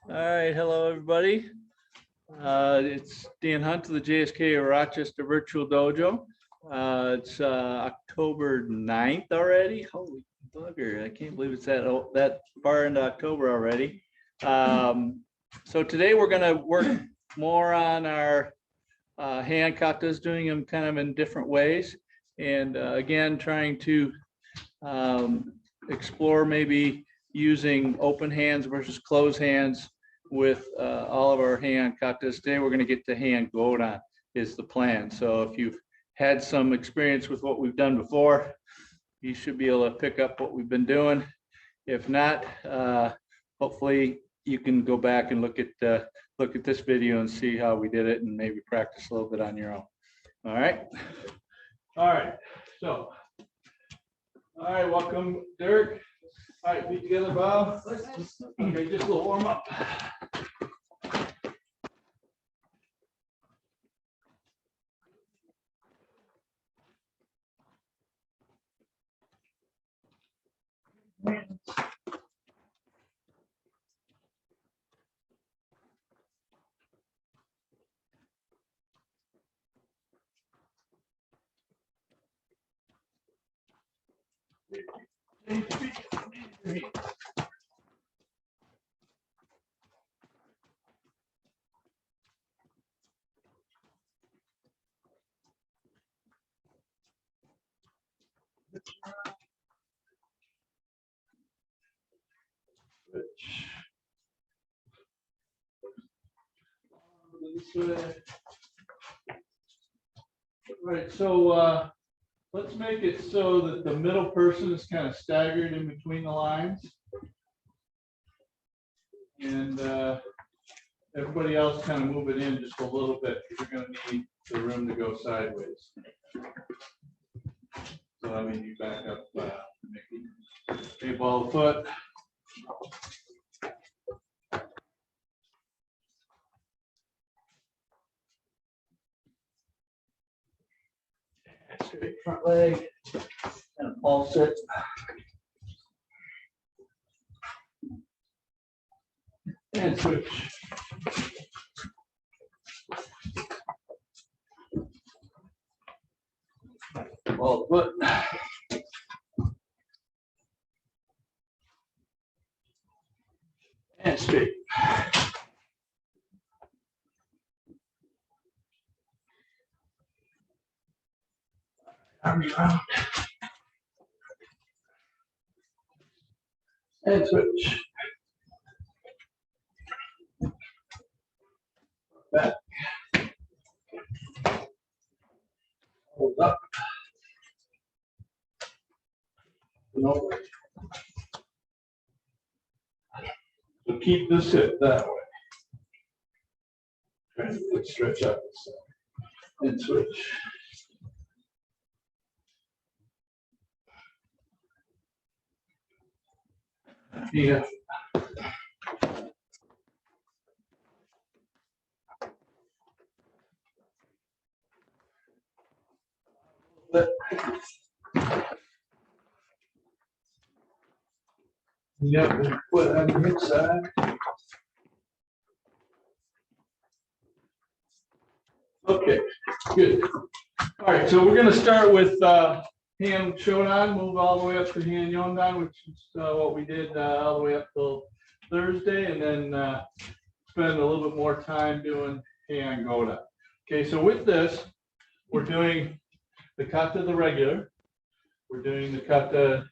All right, hello everybody. It's Dan Hunt of the JSKA Rochester Virtual Dojo. It's October 9th already. Holy bugger, I can't believe it's that far into October already. So today we're going to work more on our Heian Katas, doing them kind of in different ways. And again, trying to explore maybe using open hands versus closed hands with all of our Heian Katas. Today we're going to get to Heian Godan is the plan. So if you've had some experience with what we've done before, you should be able to pick up what we've been doing. If not, hopefully you can go back and look at this video and see how we did it and maybe practice a little bit on your own. All right. So, all right, welcome, Dirk. All right, feet together, Bob. Okay, just a little warm up. Right, so let's make it so that the middle person is kind of staggered in between the lines. And everybody else kind of move it in just a little bit, because you're going to need the room to go sideways. So I mean, you back up, a ball foot. Straight front leg and pulse it. And switch. Ball foot. And straight. Arm around. And switch. Back. Hold up. And over. So keep this hip that way. Try to stretch out this side. And switch. Yeah. Yep, put on the hip side. Okay, good. All right, so we're going to start with Heian Shodan, move all the way up to Heian Yondan, which is what we did all the way up till Thursday, and then spend a little bit more time doing Heian Godan. Okay, so with this, we're doing the kata the regular. We're doing the kata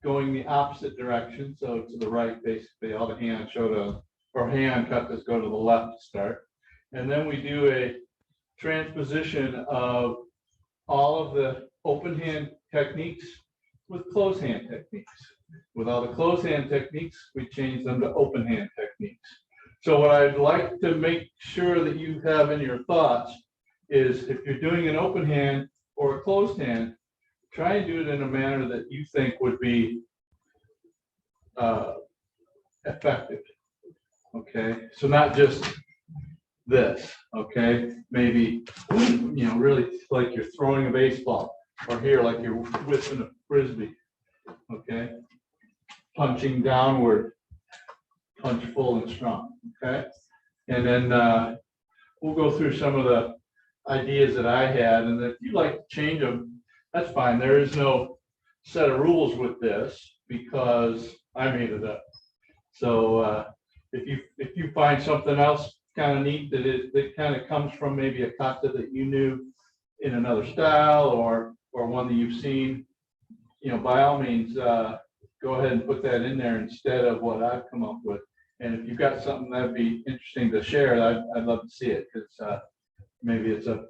going the opposite direction, so to the right, basically. All the Heian Shodan or Heian katas go to the left to start. And then we do a transposition of all of the open hand techniques with closed hand techniques. With all the closed hand techniques, we change them to open hand techniques. So what I'd like to make sure that you have in your thoughts is, if you're doing an open hand or a closed hand, try and do it in a manner that you think would be effective. Okay, so not just this. Okay, maybe, you know, really like you're throwing a baseball, or here like you're whipping a frisbee. Okay, punching downward, punch full and strong, okay? And then we'll go through some of the ideas that I had, and if you like to change them, that's fine. There is no set of rules with this because I made it up. So if you find something else kind of neat that kind of comes from maybe a kata that you knew in another style or one that you've seen, you know, by all means, go ahead and put that in there instead of what I've come up with. And if you've got something that'd be interesting to share, I'd love to see it, because maybe it's a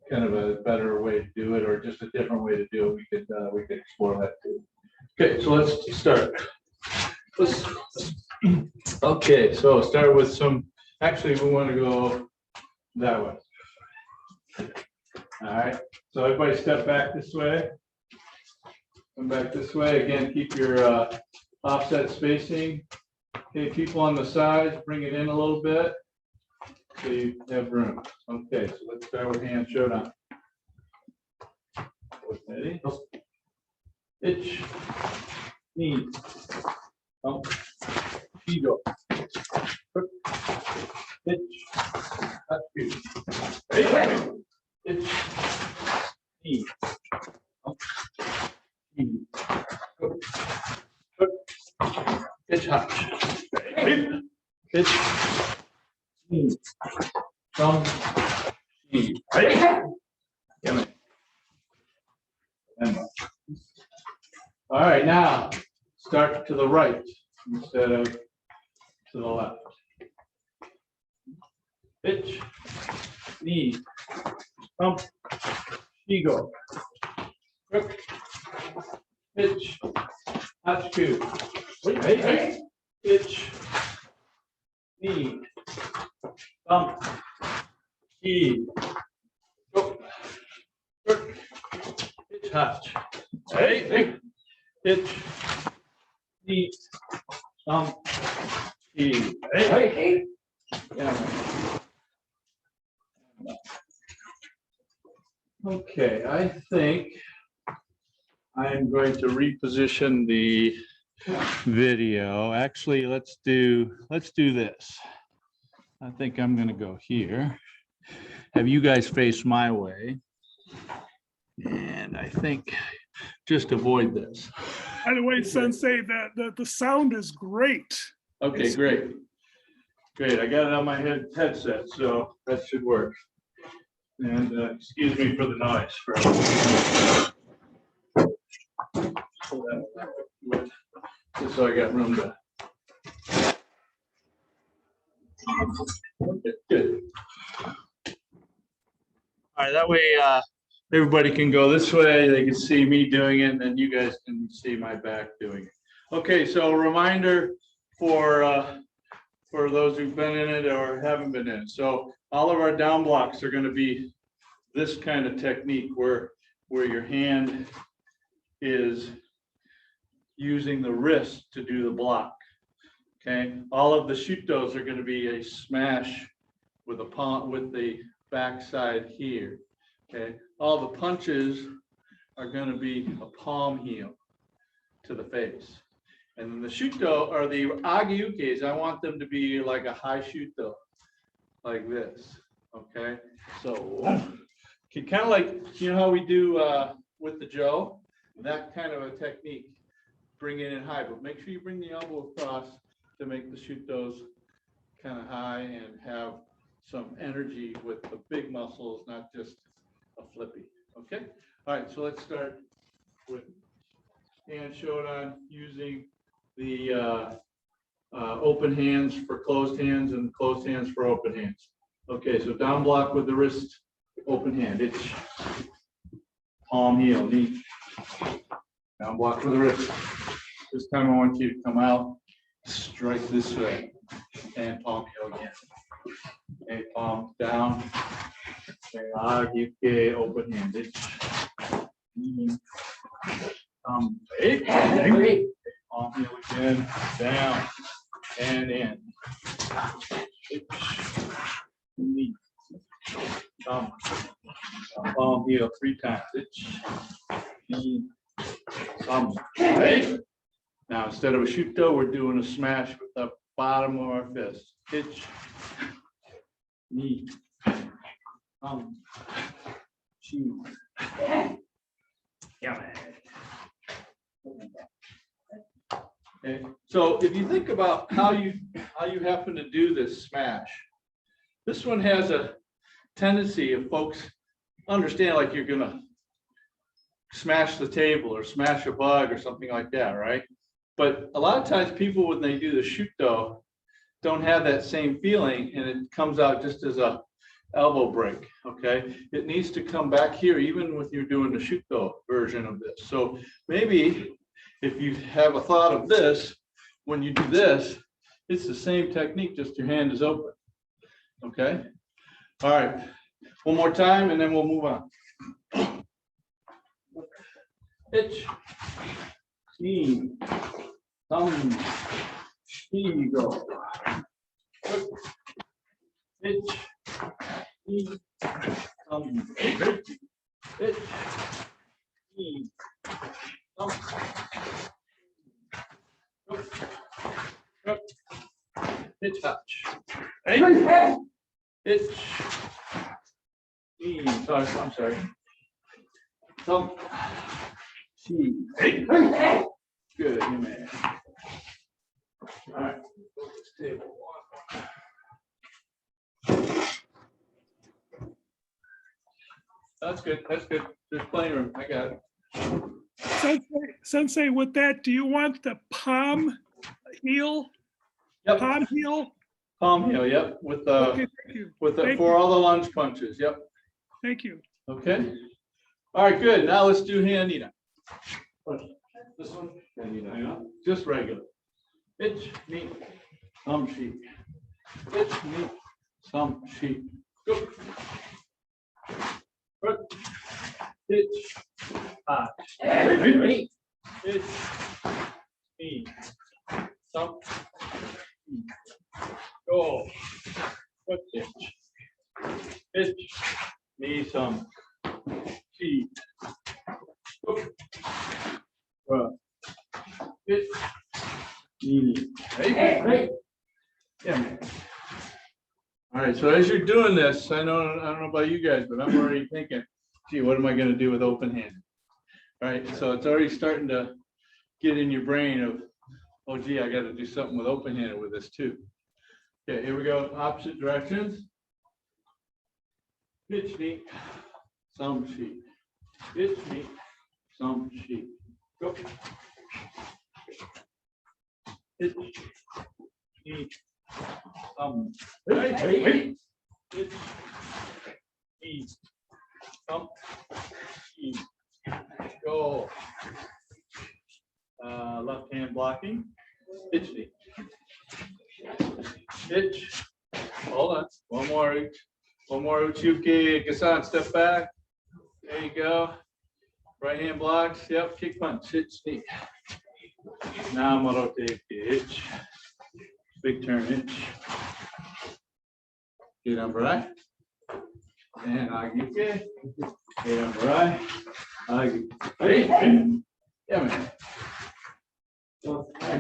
kind of a better way to do it, or just a different way to do it. We could explore that too. Okay, so let's start. Okay, so start with some. Actually, we want to go that way. All right. So everybody step back this way. Come back this way. Again, keep your offset spacing. Okay, people on the sides, bring it in a little bit so you have room. Okay, so let's start with hand showdown. Ready? Itch, knee, pump, ego, itch, touch, itch, knee, pump, itch, hutch. Itch, knee, thumb, knee. All right, now start to the right instead of to the left. Itch, knee, thumb, ego, crook, itch, touch, two. Itch, knee, thumb, key, go, crook, itch, touch. Itch, knee, thumb, key. Okay, I think I'm going to reposition the video. Actually, let's do this. I think I'm going to go here. Have you guys face my way? And I think just avoid this. By the way, Sensei, the sound is great. Okay, great. Great. I got it on my headset, so that should work. And excuse me for the noise. Just so I got room to. Okay, good. All right, that way everybody can go this way. They can see me doing it, and then you guys can see my back doing it. Okay, so a reminder for those who've been in it or haven't been in it. So all of our down blocks are going to be this kind of technique where your hand is using the wrist to do the block. Okay, all of the shutos are going to be a smash with a palm, with the backside here. Okay, all the punches are going to be a palm heel to the face. And then the shuto, or the agiukes, I want them to be like a high shuto, like this. Okay, so kind of like, you know how we do with the Joe, that kind of a technique. Bring it in high, but make sure you bring the elbow across to make the shutos kind of high and have some energy with the big muscles, not just a flippy. Okay, all right, so let's start with hand shodan, using the open hands for closed hands and closed hands for open hands. Okay, so down block with the wrist, open hand, it's palm heel, knee, down block with the wrist. This time I want you to come out, strike this way, and palm heel again. Okay, palm down. Okay, agiuke, open hand, it's palm heel again, down and in. Knee, thumb, palm heel 3 times. Knee, thumb. Right? Now instead of a shuto, we're doing a smash with the bottom of our fist. Itch, knee, cheek. Yeah. Okay, so if you think about how you happen to do this smash, this one has a tendency of folks understand like you're gonna smash the table or smash a bug or something like that, right? But a lot of times people, when they do the shuto, don't have that same feeling, and it comes out just as a elbow break. Okay, it needs to come back here even when you're doing the shuto version of this. So maybe if you have a thought of this, when you do this, it's the same technique, just your hand is open. Okay, all right, one more time and then we'll move on. Itch, knee, thumb, knee, go. Itch, knee, thumb, itch, knee, thumb. Itch, touch. Hey. Itch, knee, sorry, I'm sorry. Thumb. Hey. Good, you man. All right, table. That's good. That's good. There's plenty of room. I got it. Sensei, with that, do you want the palm heel? Yep. Palm heel? Palm heel. Yep. With the Okay, thank you. for all the lunge punches. Yep. Thank you. Okay. All right. Good. Now let's do hand knee. This one. Hand knee. Just regular. Itch, knee, thumb, sheet. Itch, knee, thumb, sheet. Go. Good. Itch, touch. Itch, knee, thumb, sheet. Go. Good. Itch, knee, thumb, sheet. Go. Well, itch. Hey. Yeah, man. All right, so as you're doing this, I don't know about you guys, but I'm already thinking, gee, what am I going to do with open handed? All right, so it's already starting to get in your brain of, oh, gee, I got to do something with open handed with this too. Okay, here we go, opposite directions. Itch, knee, thumb, sheet. Itch, knee, thumb, sheet. Go. Itch, knee, thumb. Hey. Itch, knee, thumb, sheet. Go. Left hand blocking. Itch, knee. Itch. Hold on. One more uchuki. Gasan, step back. There you go. Right hand blocks. Yep. Kick punch. Itch, knee. Now Marote itch. Big turn itch. Get on right. And Agike. Get on right. Agike. Hey. Yeah, man.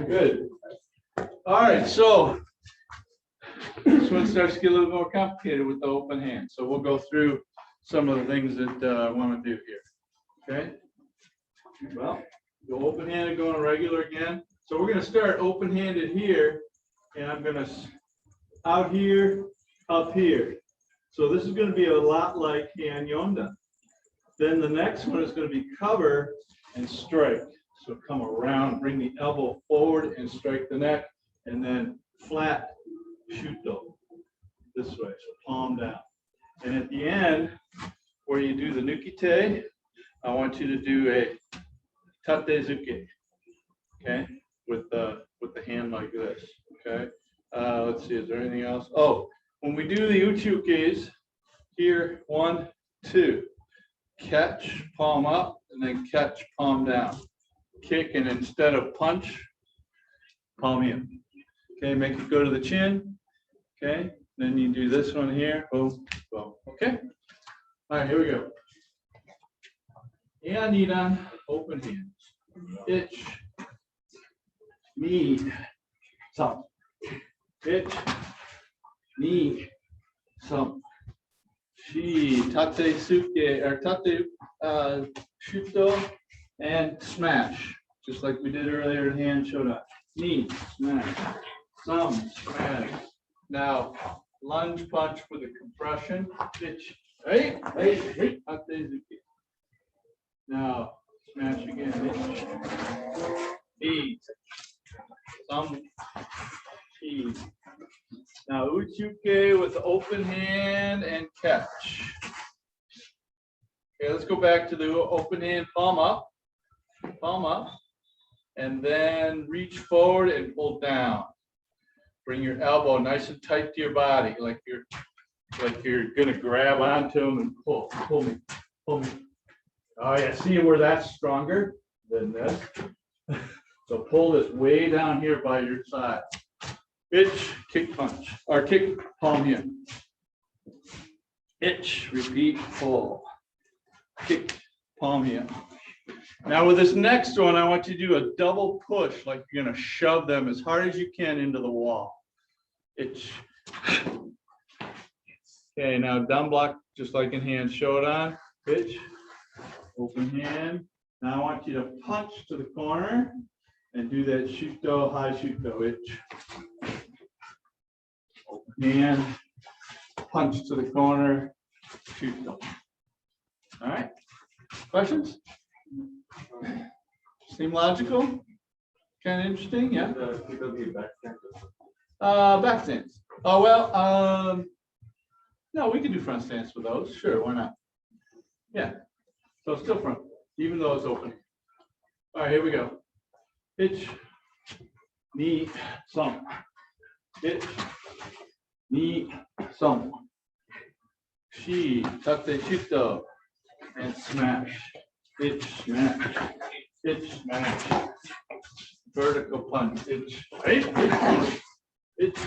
Good. All right, so this one starts to get a little more complicated with the open hand. So we'll go through some of the things that I want to do here. Okay. Well, go open-handed, going regular again. So we're going to start open-handed here, and I'm going to out here, up here. So this is going to be a lot like Heian Yondan. Then the next one is going to be cover and strike. So come around, bring the elbow forward and strike the neck, and then flat shuto this way. So palm down. And at the end, where you do the nukite, I want you to do a tatezuke, okay, with the hand like this, okay. Let's see, is there anything else? Oh, when we do the uchukes, here, 1, 2, catch, palm up, and then catch, palm down. Kick, and instead of punch, palm in. Okay, make it go to the chin. Okay, then you do this one here. Boom, boom. Okay. All right, here we go. And Nidan, open hands. Itch, knee, thumb. Itch. Knee. Some. Shi. Tate suke or tate shuto and smash. Just like we did earlier in hand shoda. Knee. Smash. Some. Smash. Now lunge punch for the compression. Itch. Hey. Tate suke. Now smash again. Itch. Some. Shi. Now uchuke with open hand and catch. Okay, let's go back to the open hand, palm up, and then reach forward and pull down. Bring your elbow nice and tight to your body, like you're gonna grab onto them and pull me. Oh yeah, see where that's stronger than this? So pull this way down here by your side. Itch, kick punch, or kick palm here. Itch, repeat, pull. Kick, palm here. Now with this next one, I want you to do a double push, like you're gonna shove them as hard as you can into the wall. Itch. Okay, now down block, just like in hand, show it on. Itch, open hand. Now I want you to punch to the corner and do that shuto, high shuto, itch. Open hand, punch to the corner, shuto. All right, questions? Seem logical? Kind of interesting, yeah? Back stance. Oh, well, no, we can do front stance with those. Sure, why not? Yeah, so still front, even though it's open. All right, here we go. Itch, knee, some. Itch, knee, some. Shi, tate, shito, and smash. Itch, smash. Itch, smash. Vertical punch. Itch, right? Itch,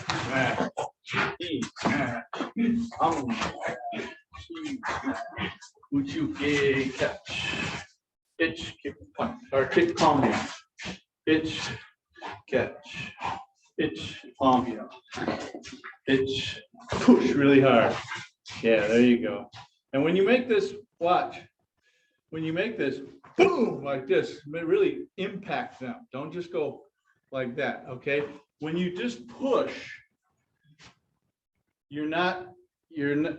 smash. Shi, smash. Shi, smash. Uchuke, catch. Itch, kick, punch, or kick, palm here. Itch, catch. Itch, palm here. Itch, push really hard. Yeah, there you go. And when you make this, watch. When you make this, boom, like this, it really impact them. Don't just go like that, okay? When you just push,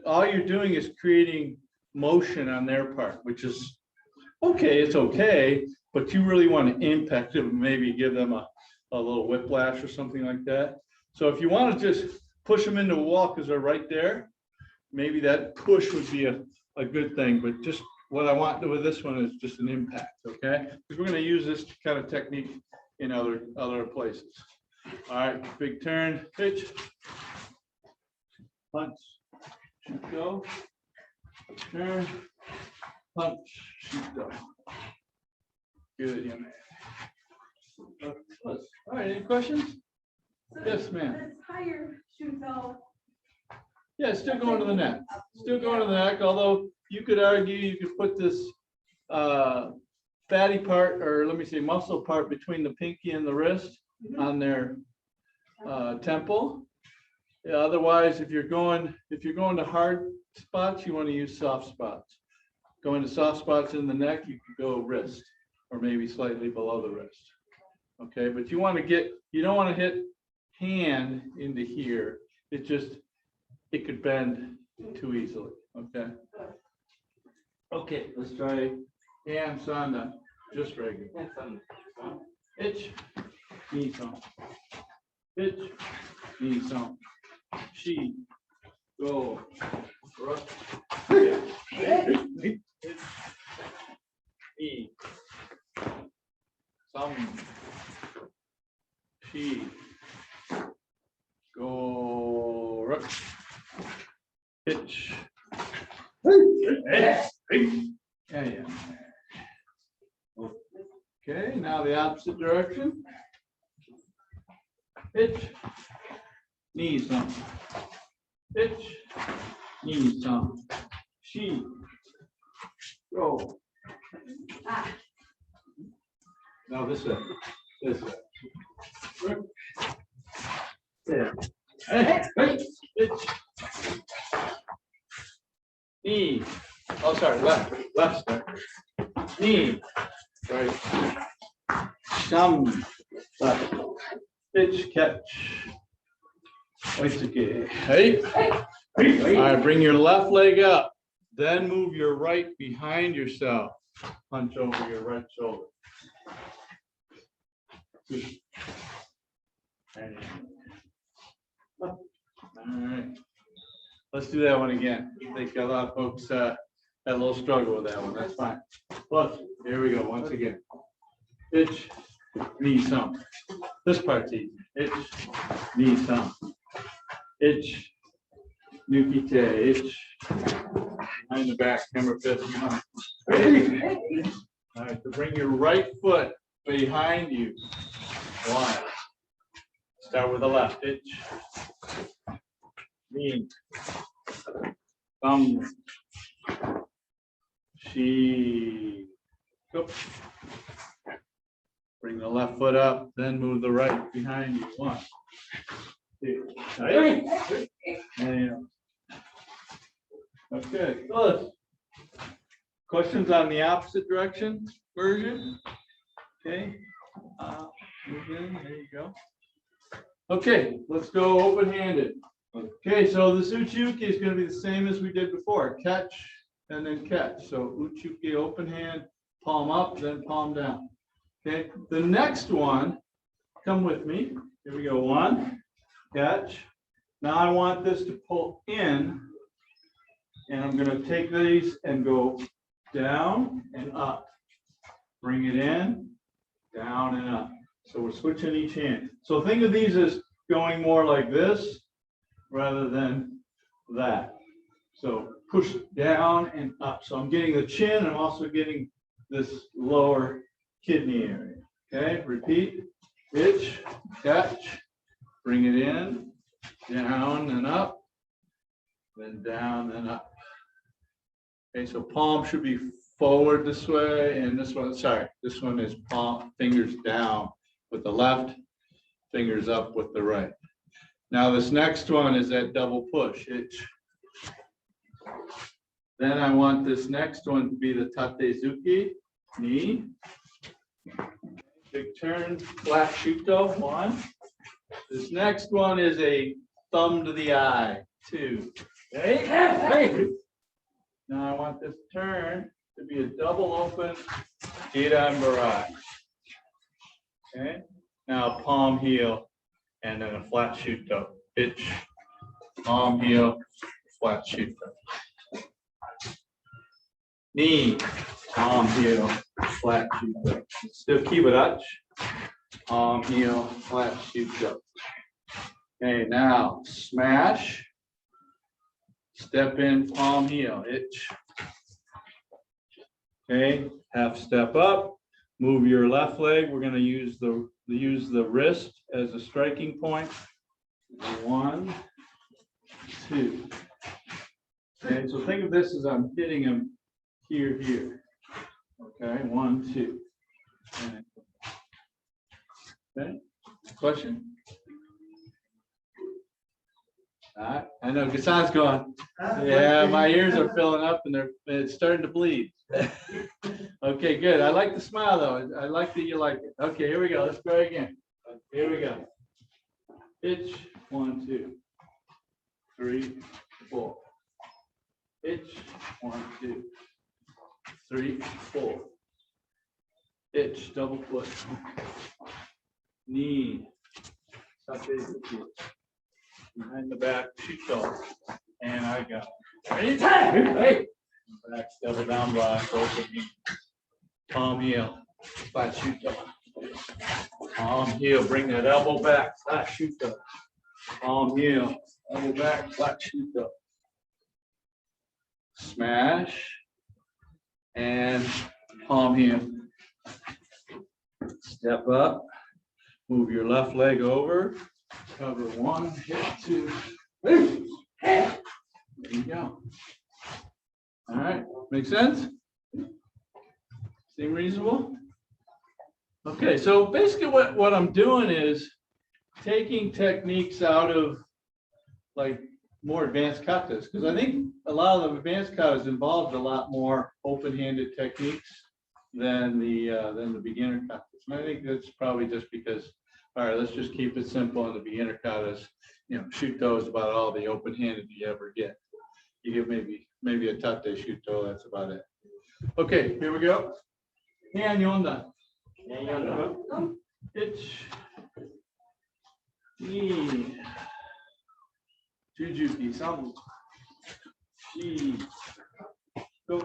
all you're doing is creating motion on their part, which is okay, it's okay, but you really want to impact them, maybe give them a little whiplash or something like that. So if you want to just push them into a wall because they're right there, maybe that push would be a good thing, but just what I want with this one is just an impact, okay? Because we're going to use this kind of technique in other places. All right, big turn, pitch, punch, shoot, go, turn, punch, shoot, go. Good, young man. All right, any questions? So Yes, ma'am. this higher shuto. Yeah, it's still going to the neck. Still going to the neck, although you could argue you could put this fatty part, or let me say muscle part between the pinky and the wrist on their temple. Yeah, otherwise, if you're going to hard spots, you want to use soft spots. Going to soft spots in the neck, you could go wrist, or maybe slightly below the wrist. Okay, but you don't want to hit hand into here. It could bend too easily. Okay. Okay, let's try hand sanda, just regular. Itch, knee song. Itch, knee song. She, go, rush. Itch, knee, some. She, go, rush. Pitch. Yeah. Okay, now the opposite direction. Pitch. Knees on. Pitch. Knees on. She. Go. Now this way. This way. Yeah. Hey, pitch. Knee. Oh, sorry, left step. Knee. Right. Thumb. Left. Pitch, catch. Oitsuki. Hey. All right, bring your left leg up. Then move your right behind yourself. Punch over your right shoulder. All right. Let's do that one again. I think a lot of folks had a little struggle with that one. That's fine. Plus, here we go. Once again. Pitch, knee, thumb. This part's easy. Pitch, knee, thumb. Itch, Nukite, itch. Behind the back, hammer fist. Ready? All right, so bring your right foot behind you. One. Start with the left. Itch. Knee. Thumb. She. Go. Bring the left foot up, then move the right behind you. One. Two. And okay, good. Questions on the opposite direction version? Okay. Move in. There you go. Okay, let's go open-handed. Okay, so the uchuki is going to be the same as we did before. Catch and then catch. So uchuki, open hand, palm up, then palm down. Okay, the next one, come with me. Here we go. One, catch. Now I want this to pull in, and I'm going to take these and go down and up. Bring it in, down and up. So we're switching each hand. So think of these as going more like this rather than that. So push down and up. So I'm getting the chin. I'm also getting this lower kidney area. Okay, repeat. Pitch, catch, bring it in, down and up, then down and up. Okay, so palm should be forward this way, and this one, sorry, this one is palm, fingers down with the left, fingers up with the right. Now this next one is that double push. Then I want this next one to be the tatezuki, knee. Big turn, flat shuto, one. This next one is a thumb to the eye, two. Okay. Now I want this turn to be a double open Gita and Barai. Okay. Now palm heel and then a flat shuto. Pitch, palm heel, flat shuto. Knee, palm heel, flat shuto. Still kibarach. Palm heel, flat shuto. Okay, now smash. Step in, palm heel, itch. Okay, half step up. Move your left leg. We're going to use the wrist as a striking point. 1, 2. Okay, so think of this as I'm hitting him here. Okay, 1, 2. Okay, question? I know Gassan's going, yeah, my ears are filling up and it's starting to bleed. Okay, good. I like the smile though. I like that you like it. Okay, here we go. Let's try again. Here we go. Pitch, 1, 2, 3, 4. Pitch, 1, 2, 3, 4. Pitch, double foot. Knee. Behind the back, shuto. And I go. Ready? Hey. Back, double down block, open knee. Palm heel, flat shuto. Palm heel, bring that elbow back, flat shuto. Palm heel, elbow back, flat shuto. Smash. And palm heel. Step up. Move your left leg over. Cover 1, hit 2. There you go. All right, make sense? Seem reasonable? Okay, so basically what I'm doing is taking techniques out of like more advanced katas, because I think a lot of the advanced katas involved a lot more open-handed techniques than the beginner katas. And I think that's probably just because, all right, let's just keep it simple in the beginner katas. You know, Shuto is about all the open-handed you ever get. You get maybe a tate Shuto, that's about it. Okay, here we go. Heian Yondan. Ich, ni, Jujuki, Samu, Shi, go.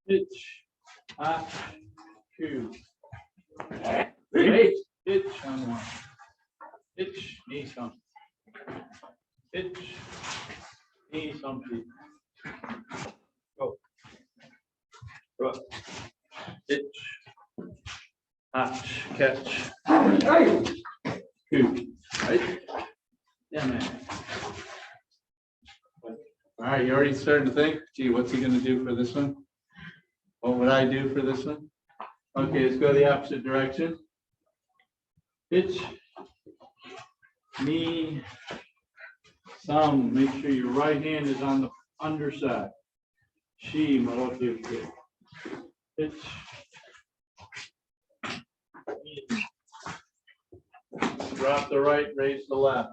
Ich, Ku. Eight, ich, on one. Ich, ni, some. Ich, ni, something. Go. Go. Ich, catch. Good. Right? Yeah, man. All right, you already starting to think, gee, what's he gonna do for this one? What would I do for this one? Okay, let's go the opposite direction. Itch, knee, thumb. Make sure your right hand is on the underside. Shi, maroki. Itch. Drop the right, raise the left.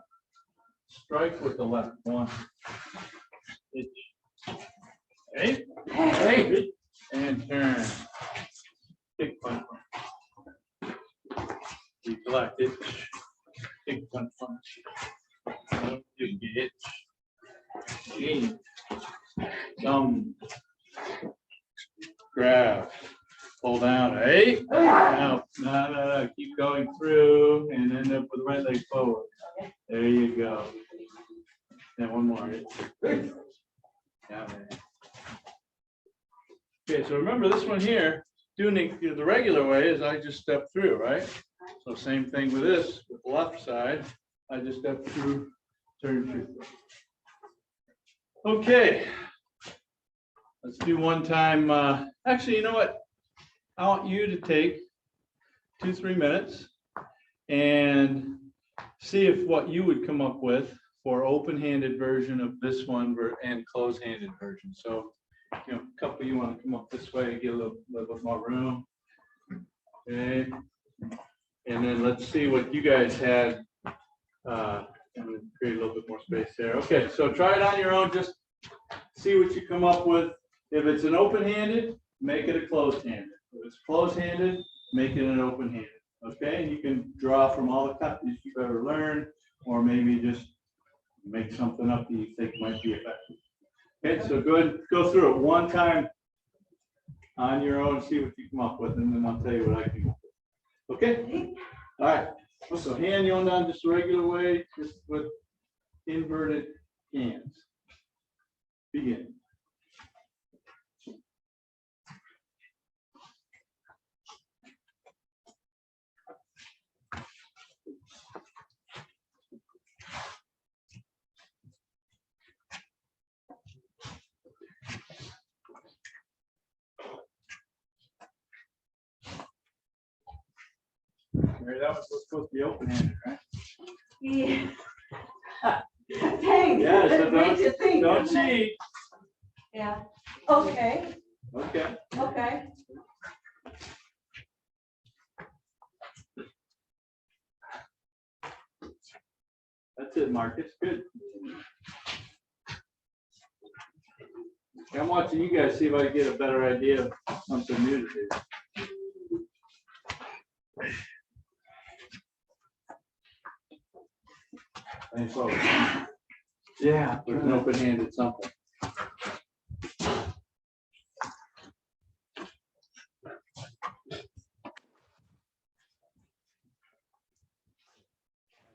Strike with the left. One. Itch. Hey. Hey. And turn. Kick punch. Deflect. Itch. Kick punch. You get itch. Thumb. Grab. Pull down. Hey. Now, no. Keep going through and end up with the right leg forward. There you go. And one more. Yeah, man. Okay, so remember this one here, doing it the regular way is I just step through, right? So same thing with this, with the left side. I just step through, turn through. Okay. Let's do one time. Actually, you know what? I want you to take 2-3 minutes and see if what you would come up with for open-handed version of this one and closed-handed version. So, you know, a couple of you want to come up this way, get a little bit more room. Okay. And then let's see what you guys had. And create a little bit more space there. Okay, so try it on your own. Just see what you come up with. If it's an open-handed, make it a closed-handed. If it's closed-handed, make it an open-handed. Okay, and you can draw from all the katas you've ever learned, or maybe just make something up that you think might be effective. Okay, so go ahead and go through it one time on your own, see what you come up with, and then I'll tell you what I came up with. Okay? All right. So hand yondan just the regular way, just with inverted hands. Begin. Mary, that was supposed to be open-handed, right? Yeah. Thanks. Yeah, so That makes you think, don't doesn't it? cheat. Yeah. Okay. Okay. Okay. That's it, Marcus. Good. I'm watching you guys see if I can get a better idea of something new to do. Thanks, folks. Yeah, with an open-handed something.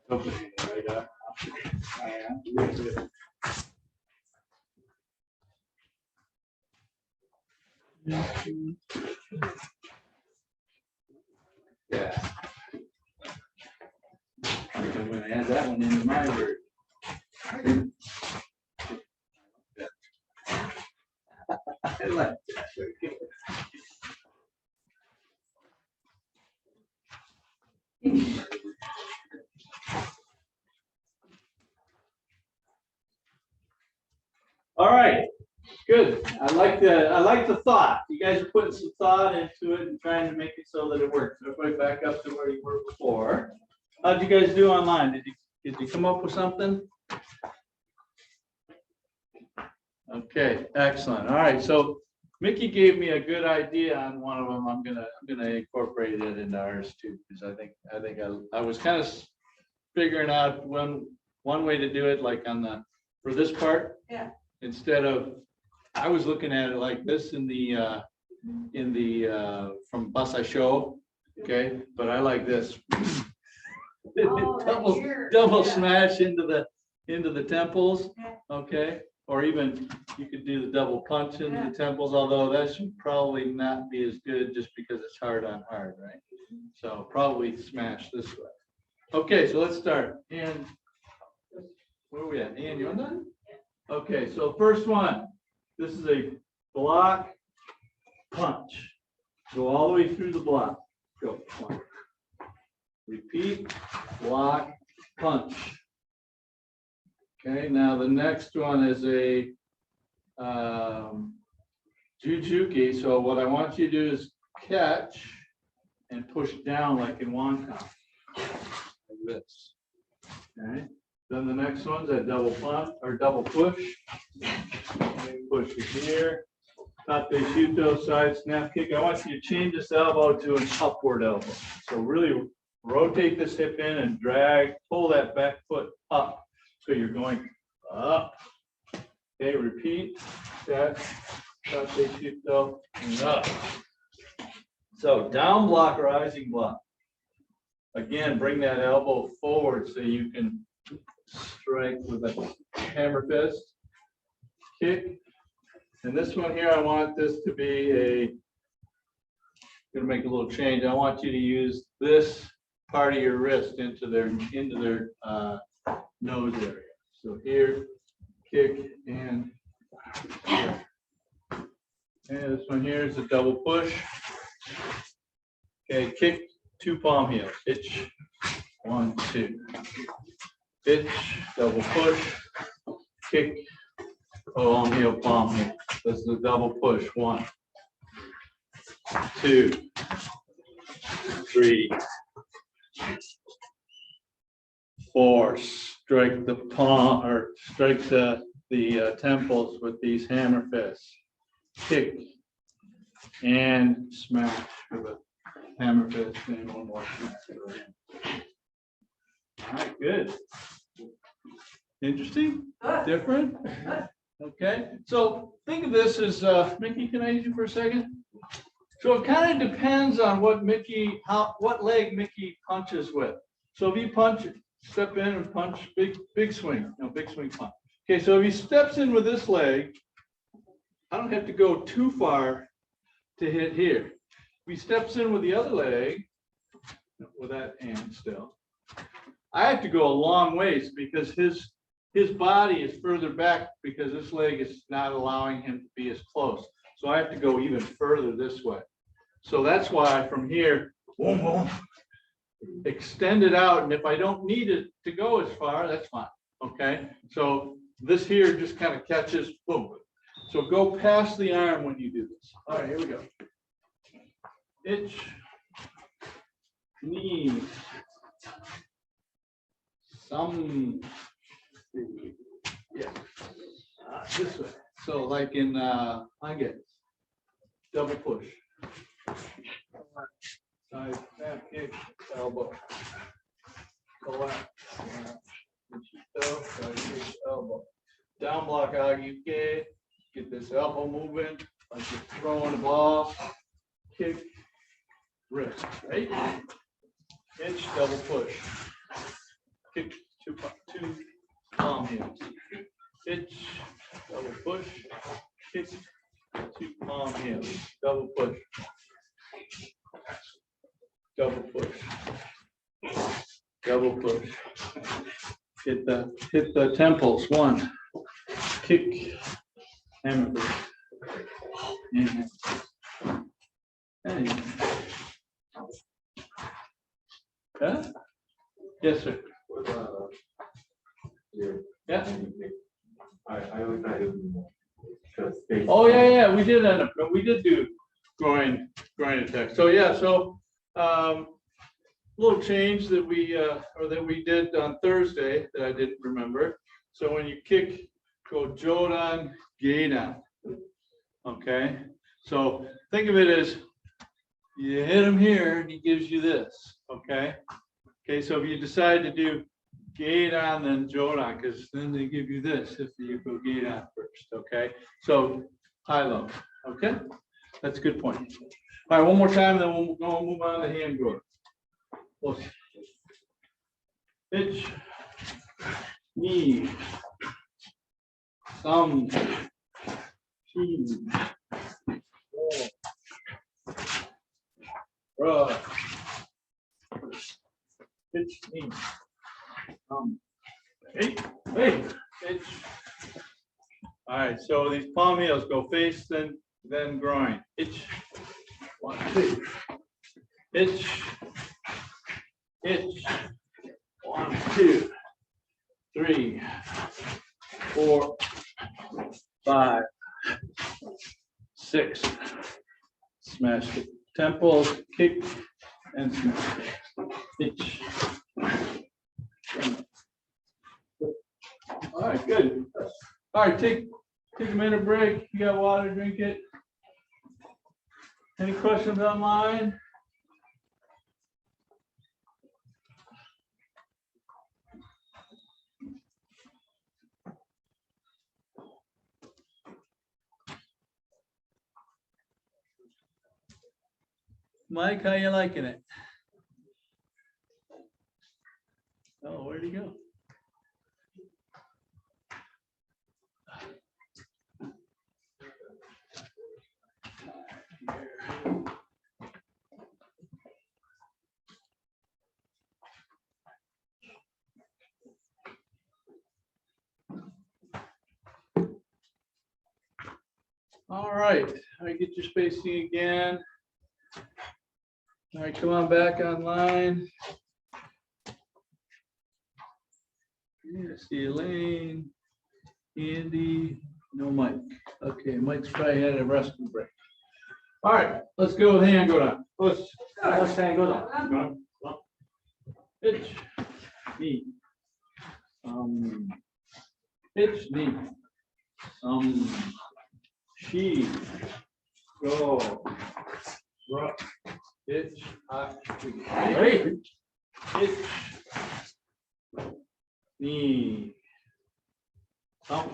Open-handed, right? Yeah. I'm going to add that one into my version. I like that. All right, good. I like the thought. You guys are putting some thought into it and trying to make it so that it works. Everybody back up to where you were before. How'd you guys do online? Did you come up with something? Okay, excellent. All right, so Mickey gave me a good idea on one of them. I'm gonna incorporate it into ours too, because I was kind of figuring out one way to do it, like for this part. Yeah. Instead of, I was looking at it like this in the from Bus I Show, okay, but I like this. Double Yeah. smash into the temples, Yeah. okay, or even you could do the double punch into the temples, although that should probably not be as good just because it's hard on hard, right? So probably smash this way. Okay, so let's start. And where are we at? And you're done? Okay, so first one, this is a block punch. Go all the way through the block. Go. One. Repeat, block, punch. Okay, now the next one is a Jujuki. So what I want you to do is catch and push down like in wonton, like this. Okay. Then the next one's a double punch or double push. Push it here. Tape shuto, side snap kick. I want you to change this elbow to an upward elbow. So really rotate this hip in and drag, pull that back foot up. So you're going up. Okay, repeat. That. Tape shuto and up. So down block, rising block. Again, bring that elbow forward so you can strike with a hammer fist. Kick. And this one here, I want this to be gonna make a little change. I want you to use this part of your wrist into their nose area. So here, kick, and here. And this one here is a double push. Okay, kick, 2 palm heels. Hitch, 1, 2. Hitch, double push, kick, palm heel, palm heel. This is a double push. 1, 2, 3, 4. Strike the palm or strike the temples with these hammer fists. Kick and smash with a hammer fist, and one more smash. All right, good. Interesting, different. Okay, so think of this as Mickey. Can I use you for a second? So it kind of depends on what leg Mickey punches with. So if you punch, step in and punch, big swing, big swing punch. Okay, so if he steps in with this leg, I don't have to go too far to hit here. If he steps in with the other leg, with that hand still, I have to go a long ways because his body is further back because this leg is not allowing him to be as close. So I have to go even further this way. So that's why from here, boom, boom, extend it out. And if I don't need it to go as far, that's fine. Okay. So this here just kind of catches, boom. So go past the arm when you do this. All right, here we go. Itch, knee, some, yeah, this way. So like in Ange, double push. Side snap kick, elbow. Collapse. Side kick, elbow. Down block Agike. Get this elbow moving, like you're throwing the ball. Kick, wrist, right? Hitch, double push. Kick, two palm heels. Hitch, double push. Kick, 2 palm heels. Double push. Double push. Double push. Hit the temples. 1. Kick. Hammer fist. And Huh? Yes, sir. Yeah. I always try to space. Oh, yeah, we did end up, we did do groin attack. So, yeah, little change that we did on Thursday that I didn't remember. So when you kick, go Jodan, Gaidan. Okay, so think of it as you hit him here and he gives you this. Okay, so if you decide to do Gaidan then Jodan, because then they give you this if you go Gaidan first. Okay, so high low. Okay, that's a good point. All right, one more time, then we'll move on to hand guard. Pitch, knee, thumb, chin, rub, pitch, knee, thumb, hey, pitch. All right, so these palm heels go face, then groin. Pitch, 1, 2, pitch, 1, 2, 3, 4, 5, 6. Smash the temples, kick, and smash. Pitch. All right, good. All right, take a minute break. You got water, drink it. Any questions online? Mike, how you liking it? Oh, where'd he go? All right, get your spacing again. All right, come on back online. Yeah, see Elaine, Andy, no Mike. Okay, Mike's probably had a rescue break. All right, let's go with hand go down. Let's hand go down. Pitch, knee. Pitch, knee. She, go, rock, pitch, hot, hey, pitch, knee, thump,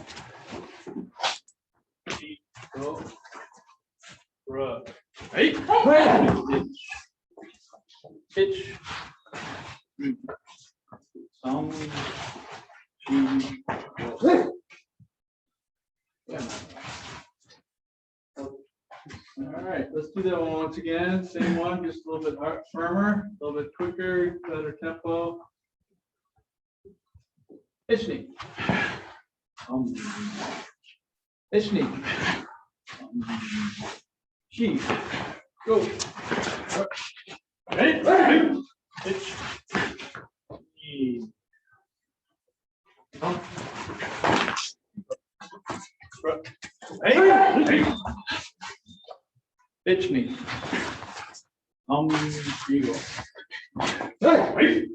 she, go, rock, hey, pitch, thump, she, go. Yeah. All right, let's do that one once again. Same one, just a little bit firmer, a little bit quicker, better tempo. Pitch knee. Pitch knee. She. Go. Hey. Pitch. Knee. Hey. Pitch knee. Eagle. Hey.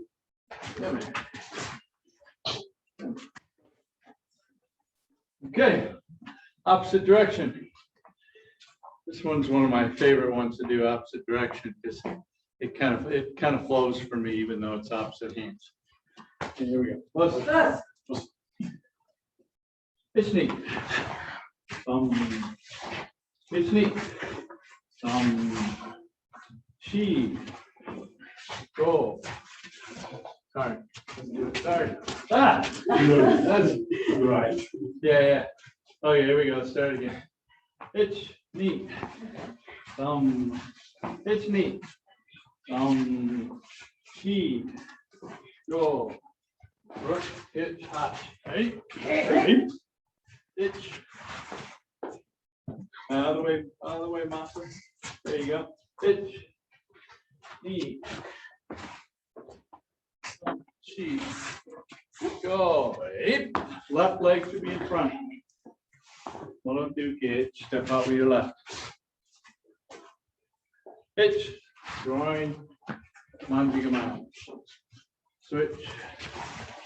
Okay, opposite direction. This one's one of my favorite ones to do, opposite direction, because it kind of flows for me, even though it's opposite hands. Okay, here we go. Let's pitch knee. Pitch knee. She. Go. Sorry. Sorry. That's right. Yeah. Okay, here we go. Let's start again. Pitch knee. Pitch knee. She. Go. Rook. Pitch hot. Hey. Pitch. Out of the way, master. There you go. Pitch. Knee. Chi. Go. Eight. Left leg should be in front. Well, don't do it. Step out with your left. Hitch. Groin. Manjigamai. Switch.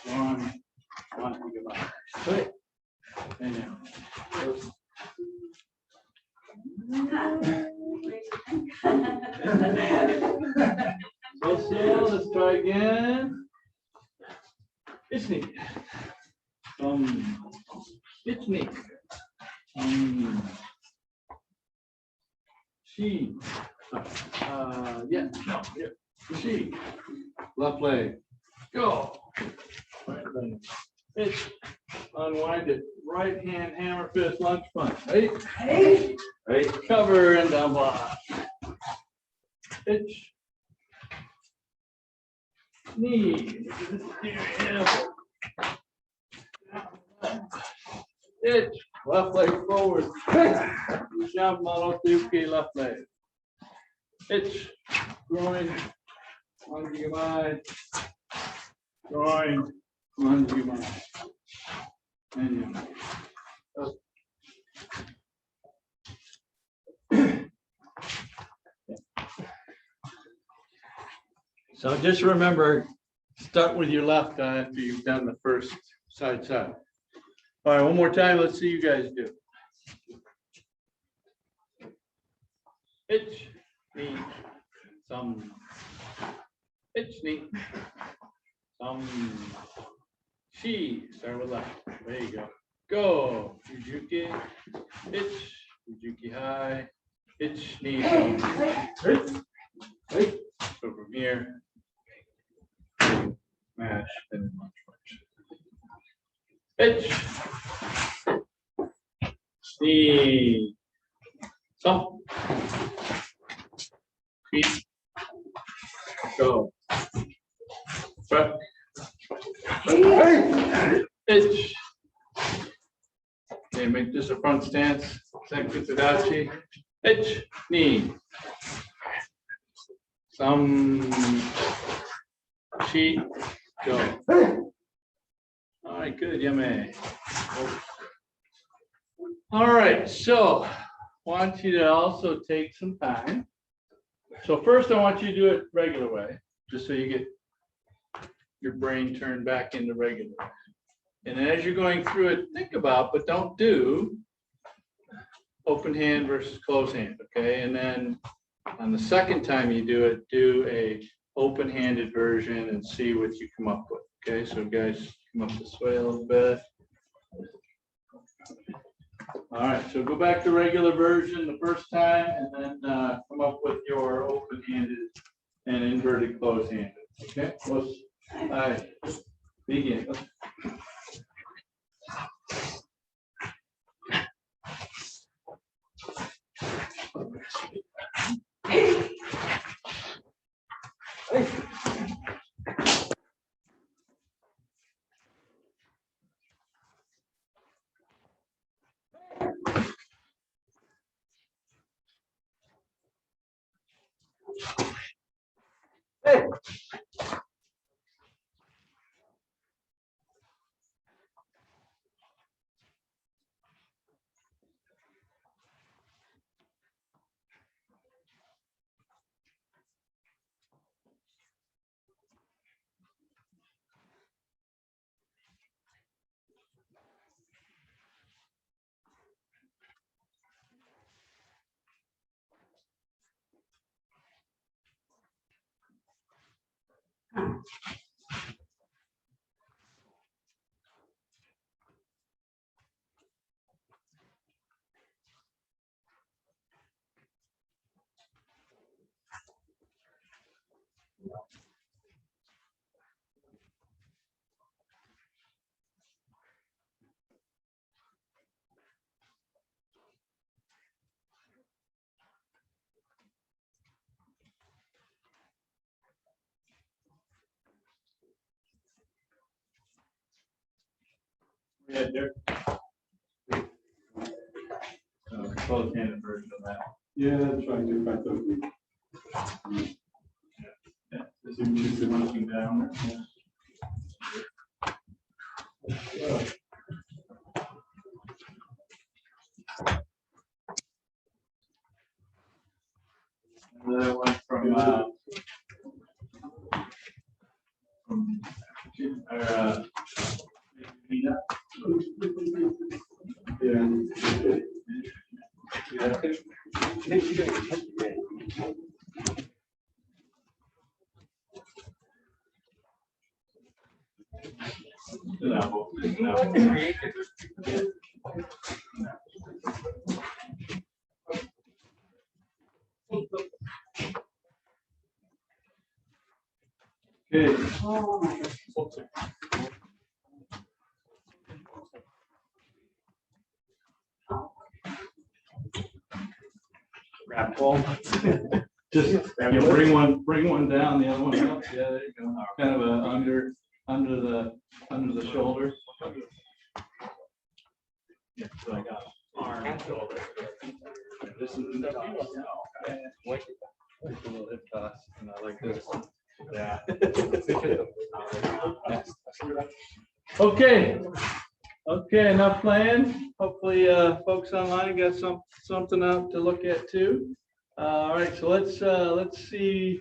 Groin. Manjigamai. Switch. And now. So let's try again. It's neat. It's neat. She. Yeah. No. Yeah. She. Left leg. Go. Right leg. It's unwind it. Right hand hammer fist lunge punch. Right. Hey. Right. Cover and down block. Pitch. Knee. Pitch. Left leg forward. Jump monosuke left leg. Pitch. Groin. Manjigamai. Groin. Manjigamai. And so just remember, start with your left after you've done the first side. All right, one more time. Let's see you guys do. Pitch, knee, some. Pitch, knee, some. She, start with left. There you go. Go. Ujuki, pitch, Ujuki high, pitch, knee, some. Right. So from here. Mash and lunge punch. Pitch. Knee. Some. Feet. Go. Front. Pitch. Okay, make this a front stance. Second Tadachi. Pitch. Knee. Some. Chi. Go. All right, good, Yame. All right, so I want you to also take some time. So first I want you to do it regular way, just so you get your brain turned back into regular. And as you're going through it, think about, but don't do open hand versus closed hand, okay? And then on the second time you do a open-handed version and see what you come up with. Okay, so guys, come up this way a little bit. All right, so go back to regular version the first time, and then come up with your open-handed and inverted closed-handed. Okay, let's begin. Yeah, there. Closed-handed version of that. Yeah, that's right. If I thought we. Yeah, this is just looking down. That went from okay. Oh, my God. Wrap ball. Just bring one down, the other one up. Yeah, there you go. Kind of a under the shoulder. Yeah, so I got arm and shoulder. This is the toss. It's a little hip toss, and I like this. Yeah. Okay. Okay, enough playing. Hopefully, folks online got something out to look at too. All right, so let's see.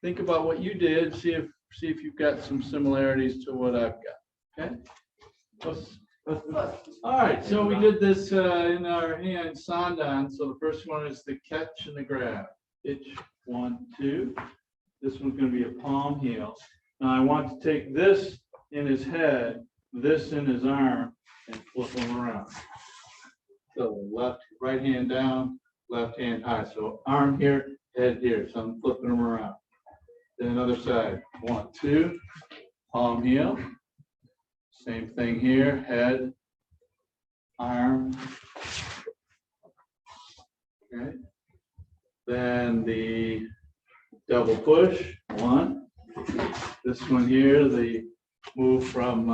Think about what you did. See if you've got some similarities to what I've got. Okay. All right, so we did this in our Heian Sandan. So the first one is the catch and the grab. Itch 1, 2. This one's going to be a palm heel. Now I want to take this in his head, this in his arm, and flip him around. So right hand down, left hand high. So arm here, head here. So I'm flipping him around. Then another side. 1, 2. Palm heel. Same thing here, head, arm. Okay. Then the double push, 1. This one here, the move from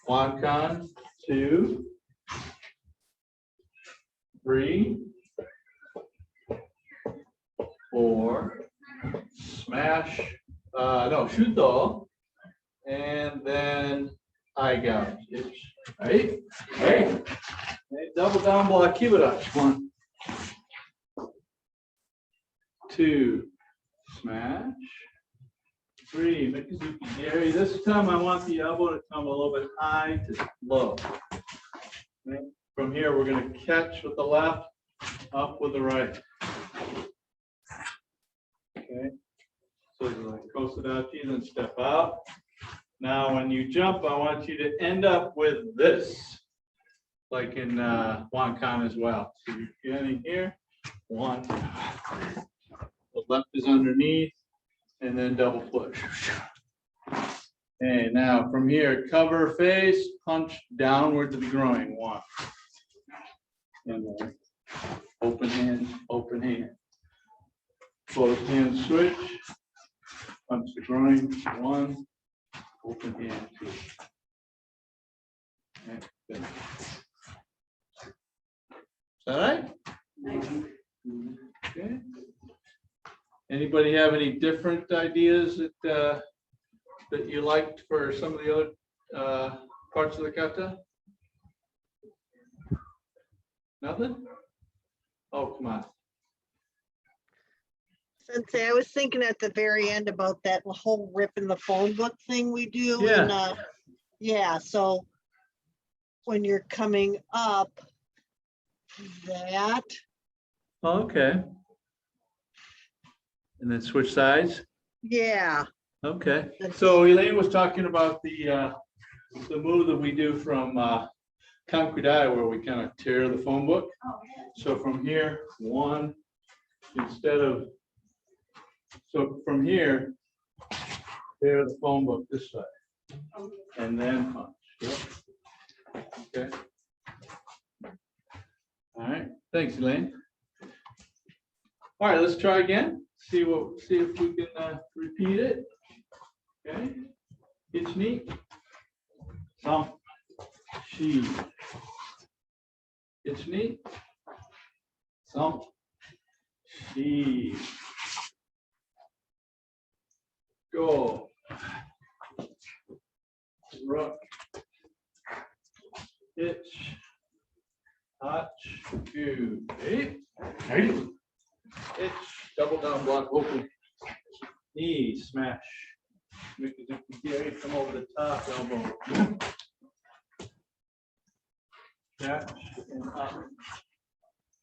Wankan, 2, 3, 4, smash, no, shoot all, and then eye gouge. Right? Hey, double down block, keep it up. 1, 2, smash. 3, Mikazuki Gary. This time I want the elbow to come a little bit high to low. Okay. From here, we're going to catch with the left, up with the right. Okay. So you're like Kosodachi, then step out. Now, when you jump, I want you to end up with this, like in Wankan as well. So you're getting here. 1. The left is underneath. And then double push. Okay, now from here, cover face, punch downward to the groin. 1. And then open hand, open hand. Both hands switch. Punch the groin. 1. Open hand. 2. Okay, good. Is that right? Okay. Anybody have any different ideas that that you liked for some of the other parts of the kata? Nothing? Oh, come on. Sensei, I was thinking at the very end about that whole rip in the phone book thing we do. Yeah. And, yeah, so when you're coming up, that, Oh, okay. And then switch sides? yeah, Okay. So Elaine was talking about the move that we do from Kankudai, where we kind of tear the phone book. Oh, yeah. So from here, 1, instead of, so from here, tear the phone book this way, and then punch. Yep. Okay. All right. Thanks, Elaine. All right, let's try again. See if we can repeat it. Okay. It's neat. Some. She. It's neat. Some. She. Go. rook, itch, touch, 2, 8, itch, double down block open, knee, smash, make it come over the top elbow, catch and up,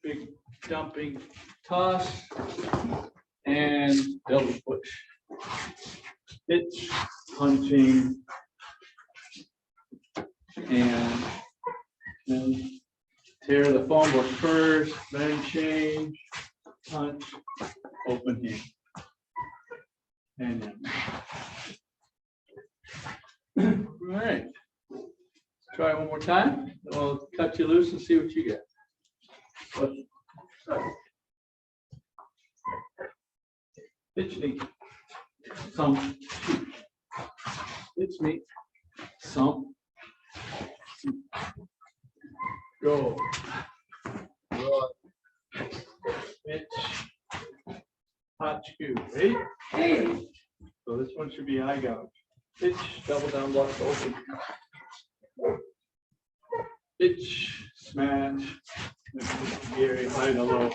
big dumping toss, and double push, itch, punching, and then tear the phone book first, then change, punch, open hand. And then. All right. Let's try it one more time. I'll cut you loose and see what you get. Pitch knee. Thump. Pitch knee. Thump. Go. Rock. Pitch. Hot cue. Eight. So this one should be eye gouge. Pitch. Double down block open. Pitch. Smash. Gary hide a little.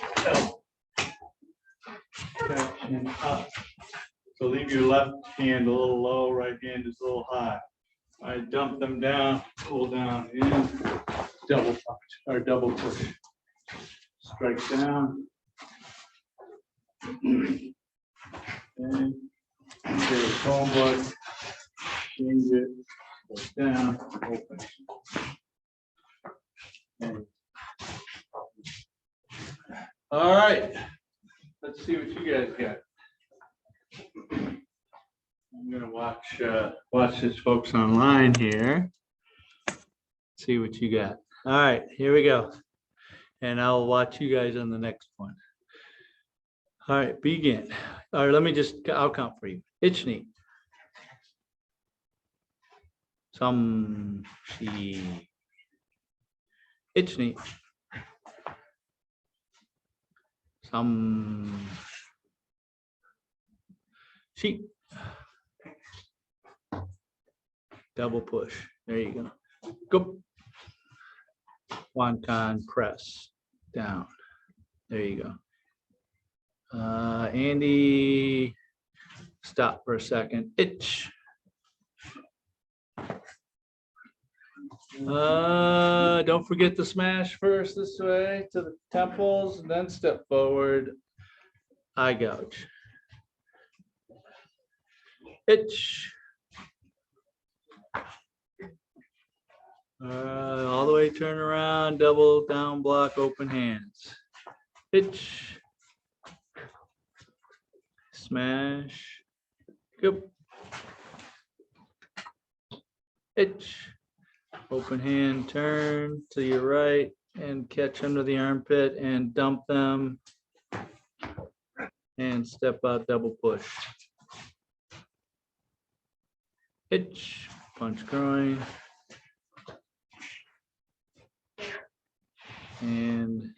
Catch and up. So leave your left hand a little low, right hand is a little high. I dump them down, pull down, in, double punch or double push. Strike down. And take the phone book, change it, go down, open. And, all right, let's see what you guys got. I'm gonna watch this folks online here. See what you got. All right, here we go. And I'll watch you guys on the next one. All right, begin. All right, I'll count for you. Itch knee. Some she. Itch knee. Some she. Double push. There you go. Go. Wonton press down. There you go. Andy, stop for a second. Itch. Don't forget to smash first this way to the temples, and then step forward. Eye gouge. Itch. All the way turn around, double down block, open hands. Itch. Smash. Go. Itch. Open hand, turn to your right and catch under the armpit and dump them. And step out, double push. Itch. Punch groin. And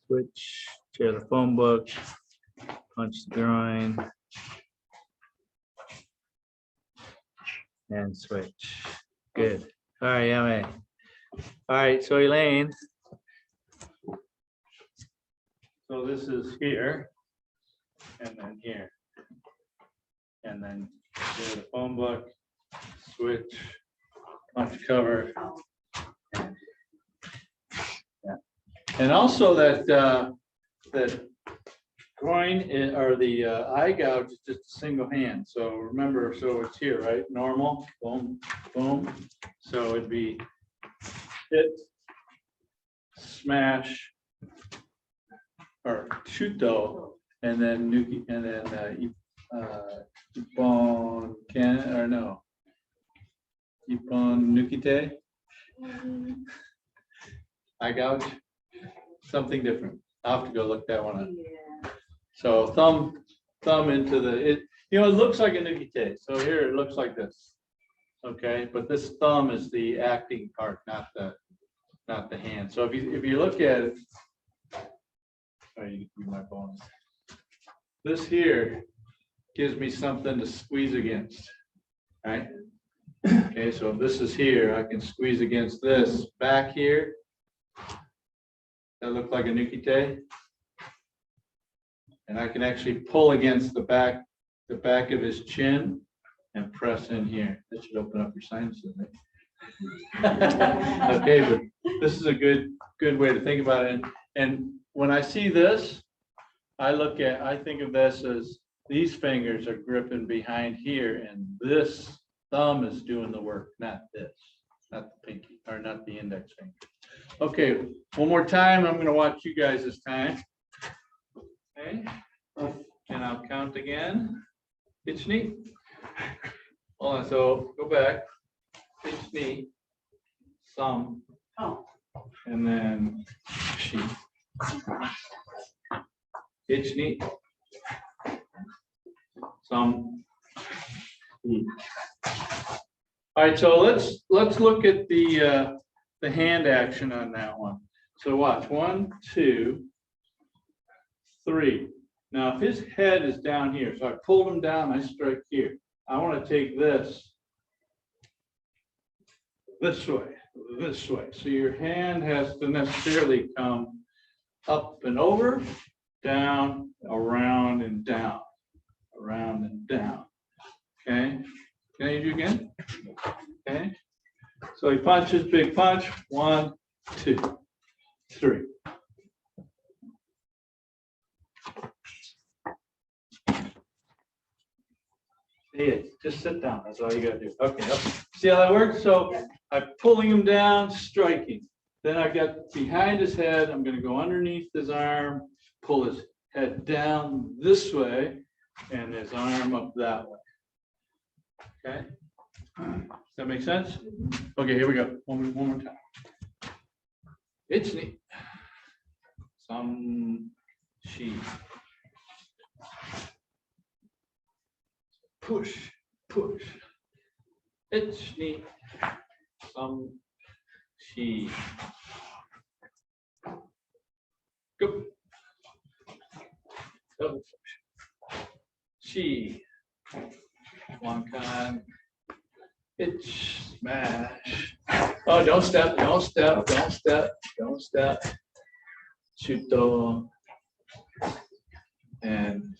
switch, tear the phone book, punch the groin, and switch. Good. All right, yummy. All right, so Elaine. So this is here, and then here. And then tear the phone book, switch, punch cover. And also that groin or the eye gouge is just a single hand. So remember, so it's here, right? Normal, boom, boom. So it'd be hit, smash, or shuto, and then nuki, and then ippon can or no, ippon nukite, eye gouge. Something different. I'll have to go look that one up. Yeah. So thumb into it looks like a nukite. So here it looks like this. Okay, but this thumb is the acting part, not the hand. So if you look at it, oh, you can see my bonus. This here gives me something to squeeze against. Right? Okay, so if this is here, I can squeeze against this back here. That look like a nukite. And I can actually pull against the back of his chin and press in here. That should open up your sinuses. Right? Okay, but this is a good way to think about it. And when I see this, I think of this as these fingers are gripping behind here, and this thumb is doing the work, not this, not the pinky, or not the index finger. Okay, one more time. I'm going to watch you guys this time. Okay, and I'll count again. It's neat. Hold on, so go back. It's neat. Some. Oh. And then she. It's neat. Some. All right, so let's look at the hand action on that one. So watch, 1, 2, 3. Now, if his head is down here, so I pulled him down, I strike here. I want to take this way. So your hand has to necessarily come up and over, down, around and down, around and down. Okay, can I do again? Okay, so he punches, big punch, 1, 2, 3. Yeah, just sit down. That's all you gotta do. Okay, see how that works? So I'm pulling him down, striking. Then I got behind his head. I'm gonna go underneath his arm, pull his head down this way, and his arm up that way. Okay, does that make sense? Okay, here we go. One more time. It's neat. Some she. Push. It's neat. Some she. Go. Double push. She. One kind. It's smash. Oh, don't step. Shoot though. And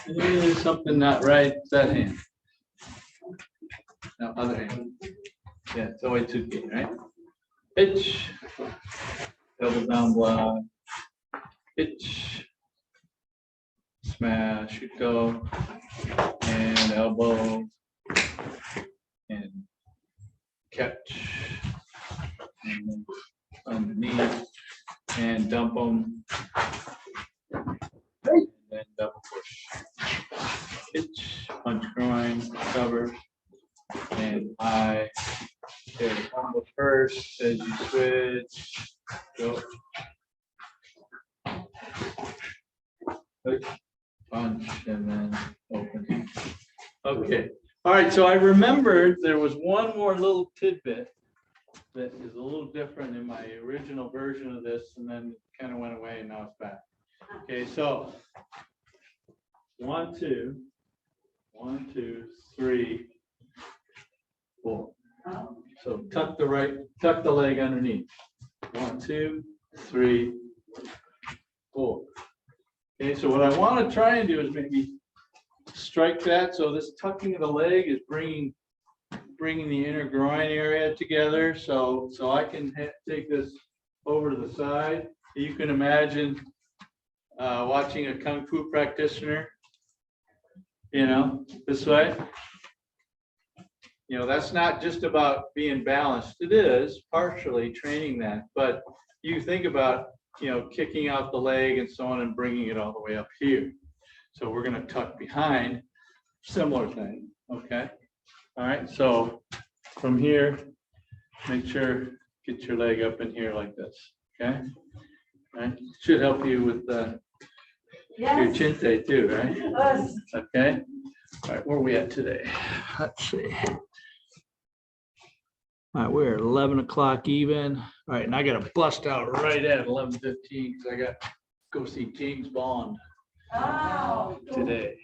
there's something not right. That hand. No, other hand. Yeah, it's always 2 feet, right? Pitch. Double down block. Pitch. Smash. Shoot go. And elbow. And catch. And then underneath. And dump them. And then double push. Pitch, punch groin, cover, and I take the combo first as you switch. Go. Push, punch, and then open. Okay. All right. So I remembered there was one more little tidbit that is a little different in my original version of this, and then it kind of went away, and now it's back. Okay. So 1, 2. 1, 2, 3, 4. So tuck the leg underneath. 1, 2, 3, 4. Okay, so what I want to try and do is maybe strike that. So this tucking of the leg is bringing the inner groin area together. So I can take this over to the side. You can imagine watching a kung fu practitioner. This way. That's not just about being balanced. It is partially training that, but you think about, kicking out the leg and so on and bringing it all the way up here. So we're going to tuck behind, similar thing. Okay. All right. So from here, make sure, get your leg up in here like this. Okay. All right. Should help you with your Chinte too, right? Yes. Okay. All right, where are we at today? Let's see. All right, we're at 11 o'clock even. All right, and I got to bust out right at 11:15 because I got to go see James Bond Oh. today.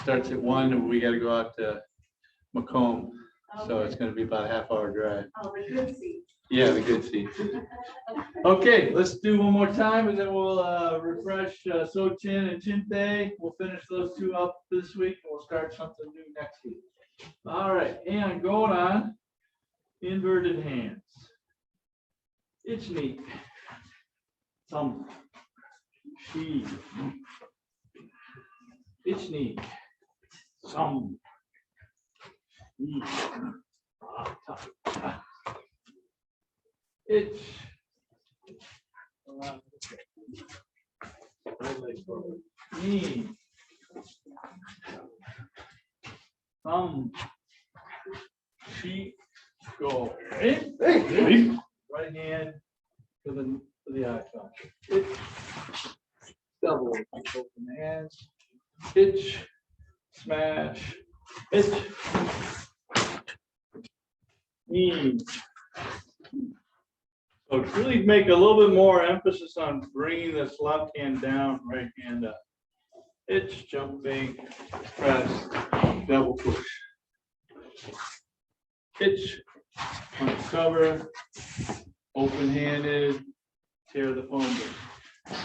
Starts at 1, and we got to go out to Macomb. So it's gonna be about a half-hour drive. Oh, the good seat. Yeah, the good seat. Okay, let's do one more time and then we'll refresh Sochin and Chinte. We'll finish those two up this week and we'll start something new next week. All right, and going on, inverted hands. It's neat. Some she. It's neat. Some she. It's me. She go. Hey, hey. Right hand to the eye contact. It's double. Open hands. Hitch. Smash. Hitch. Knee. So really make a little bit more emphasis on bringing this left hand down, right hand up. It's jumping, press, double push. It's uncover, open-handed, tear the phone book.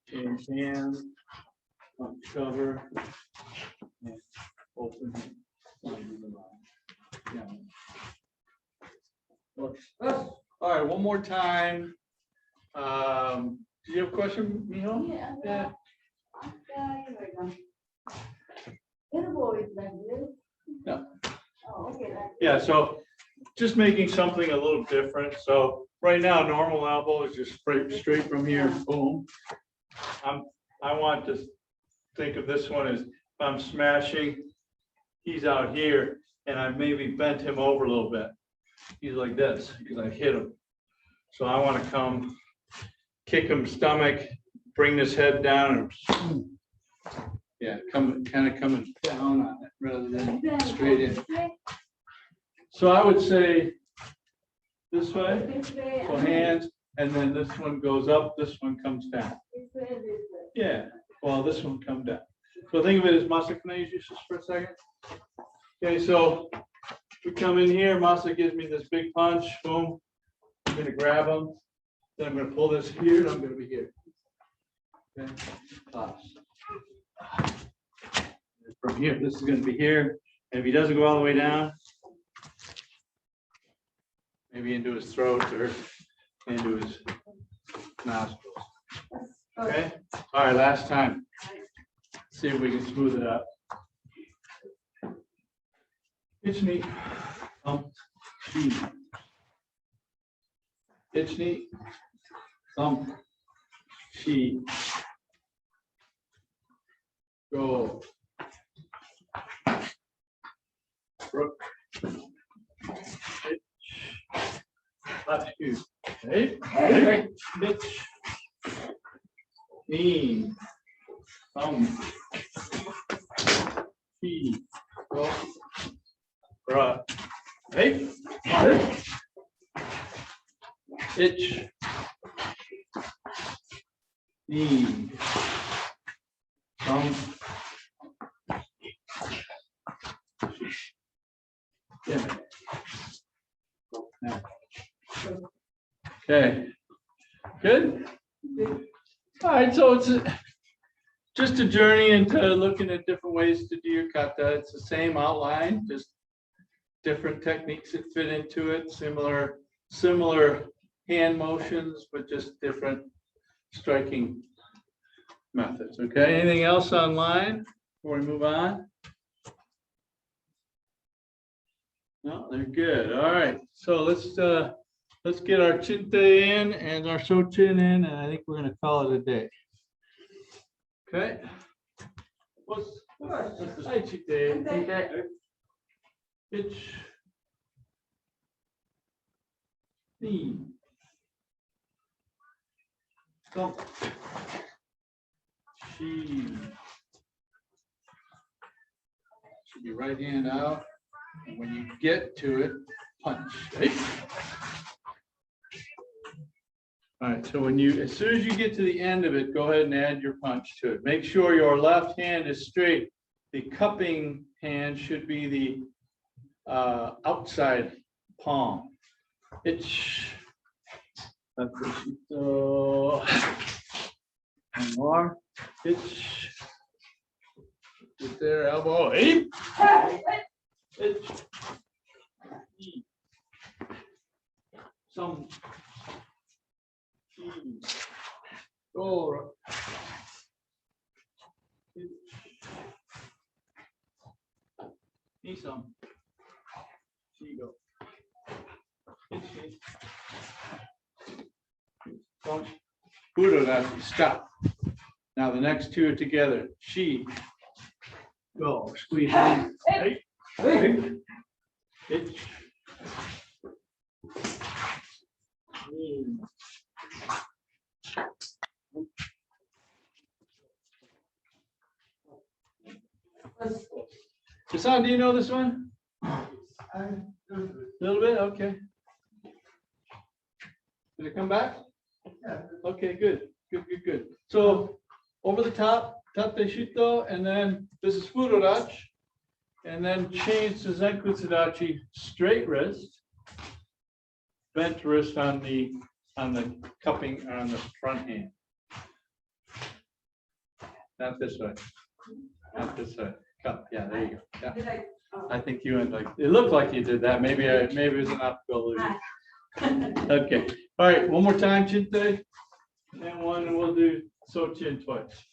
Change hands, uncover, and open. Yeah. All right, one more time. Do you have a question, Miho? Yeah. Elbow is like this. No. Oh, okay. Like Yeah, so just making something a little different. So right now, normal elbow is just straight from here, boom. I want to think of this one as if I'm smashing, he's out here, and I maybe bent him over a little bit. He's like this because I hit him. So I want to come, kick him stomach, bring this head down, and yeah, kind of coming down on it rather than straight in. So I would say this way, this way. so hands, and then this one goes up, this one comes down. This way, this way. Yeah, well, this one come down. So think of it as Masa, can I use you just for a second? Okay, so we come in here, Masa gives me this big punch, boom. I'm gonna grab him, then I'm gonna pull this here, and I'm gonna be here. Okay, toss. From here, this is gonna be here. And if he doesn't go all the way down, maybe into his throat or into his nostrils. Okay, all right, last time. See if we can smooth it out. It's neat. She. It's neat. She. Go. Rook. Hitch. Left shoe. Hey. Hey. Hitch. Knee. She. Go. Right. Hey. Hitch. Knee. Yeah. Okay. Good. All right. So it's just a journey into looking at different ways to do your kata. It's the same outline, just different techniques that fit into it. Similar hand motions, but just different striking methods. Okay. Anything else online before we move on? No, they're good. All right. So let's get our Chinte in and our Sochin in, and I think we're gonna call it a day. Okay. Hi, Chinte. It's knee. Stomp. She. Should be right hand out. And when you get to it, punch. Right? All right, so as soon as you get to the end of it, go ahead and add your punch to it. Make sure your left hand is straight. The cupping hand should be the outside palm. Itch. One more. Itch. Get there, elbow. Eight. Itch. Some. Go. Need some. Here you go. Don't Buddha, that stop. Now the next two are together. She. Go. Squeeze in. Hey. Hey. Itch. Hassan, do you know this one? A little bit, okay. Did it come back? Yeah. Okay, good, good, good, good. So over the top, tate shito, and then this is furodachi, and then change to zenkutsudachi, straight wrist, bent wrist on the cupping on the front hand. Not this way. Not this way. Cup. Yeah, there you go. Yeah. Did I? I think you went like, it looked like you did that. Maybe it was an optical illusion. Okay. All right. One more time, Chinte. And one, and we'll do Sochin twice.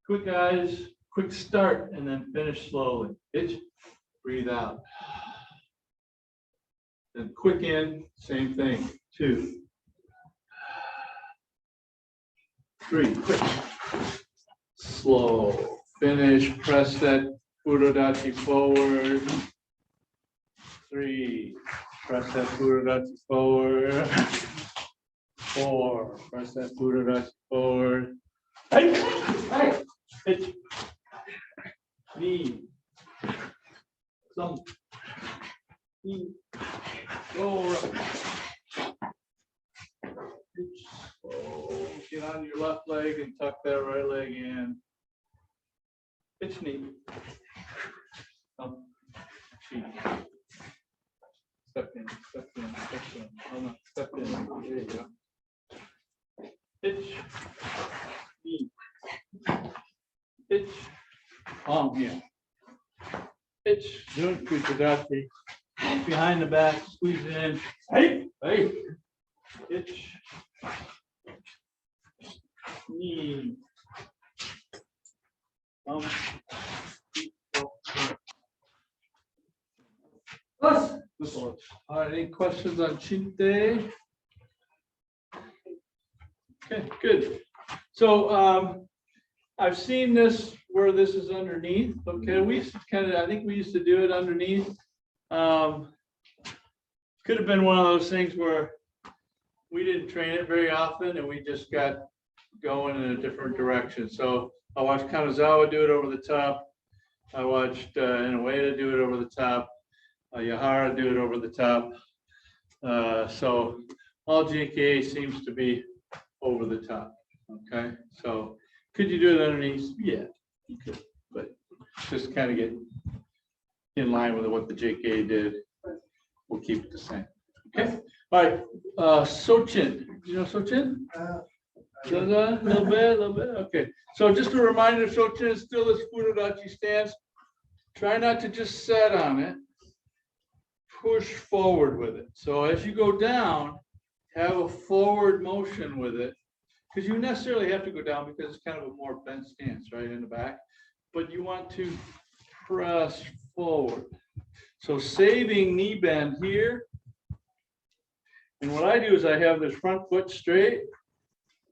Quick eyes, quick start, and then finish slowly. Itch. Breathe out. Then quick in, same thing. 2. 3. Quick. Slow. Finish, press that furodachi forward. 3, press that furodachi forward. 4, press that furodachi forward. Hey, hey, pitch. Knee. Some. Knee. Go. Oh, get on your left leg and tuck that right leg in. Pitch knee. Cheek. Step in, step in, step in. Oh no, step in. There you go. Pitch. Knee. Pitch. Palm here. Pitch. Doing kuchadachi. Behind the back, squeeze in. Hey, hey. Pitch. Knee. All right, any questions on Chinte? Okay, good. So I've seen this where this is underneath. Okay, we used to I think we used to do it underneath. Could have been one of those things where we didn't train it very often and we just got going in a different direction. So I watched Kanazawa do it over the top. I watched Inoue do it over the top. Yahara do it over the top. So all JKA seems to be over the top. Okay, so could you do it underneath? Yeah, you could, but just kind of get in line with what the JKA did. We'll keep it the same. Okay. All right. Sochin. You know Sochin? A little bit. Okay. So just a reminder, Sochin is still this furodachi stance. Try not to just set on it. Push forward with it. So as you go down, have a forward motion with it. Because you necessarily have to go down because it's kind of a more bent stance, right, in the back. But you want to press forward. So saving knee bend here. And what I do is I have this front foot straight.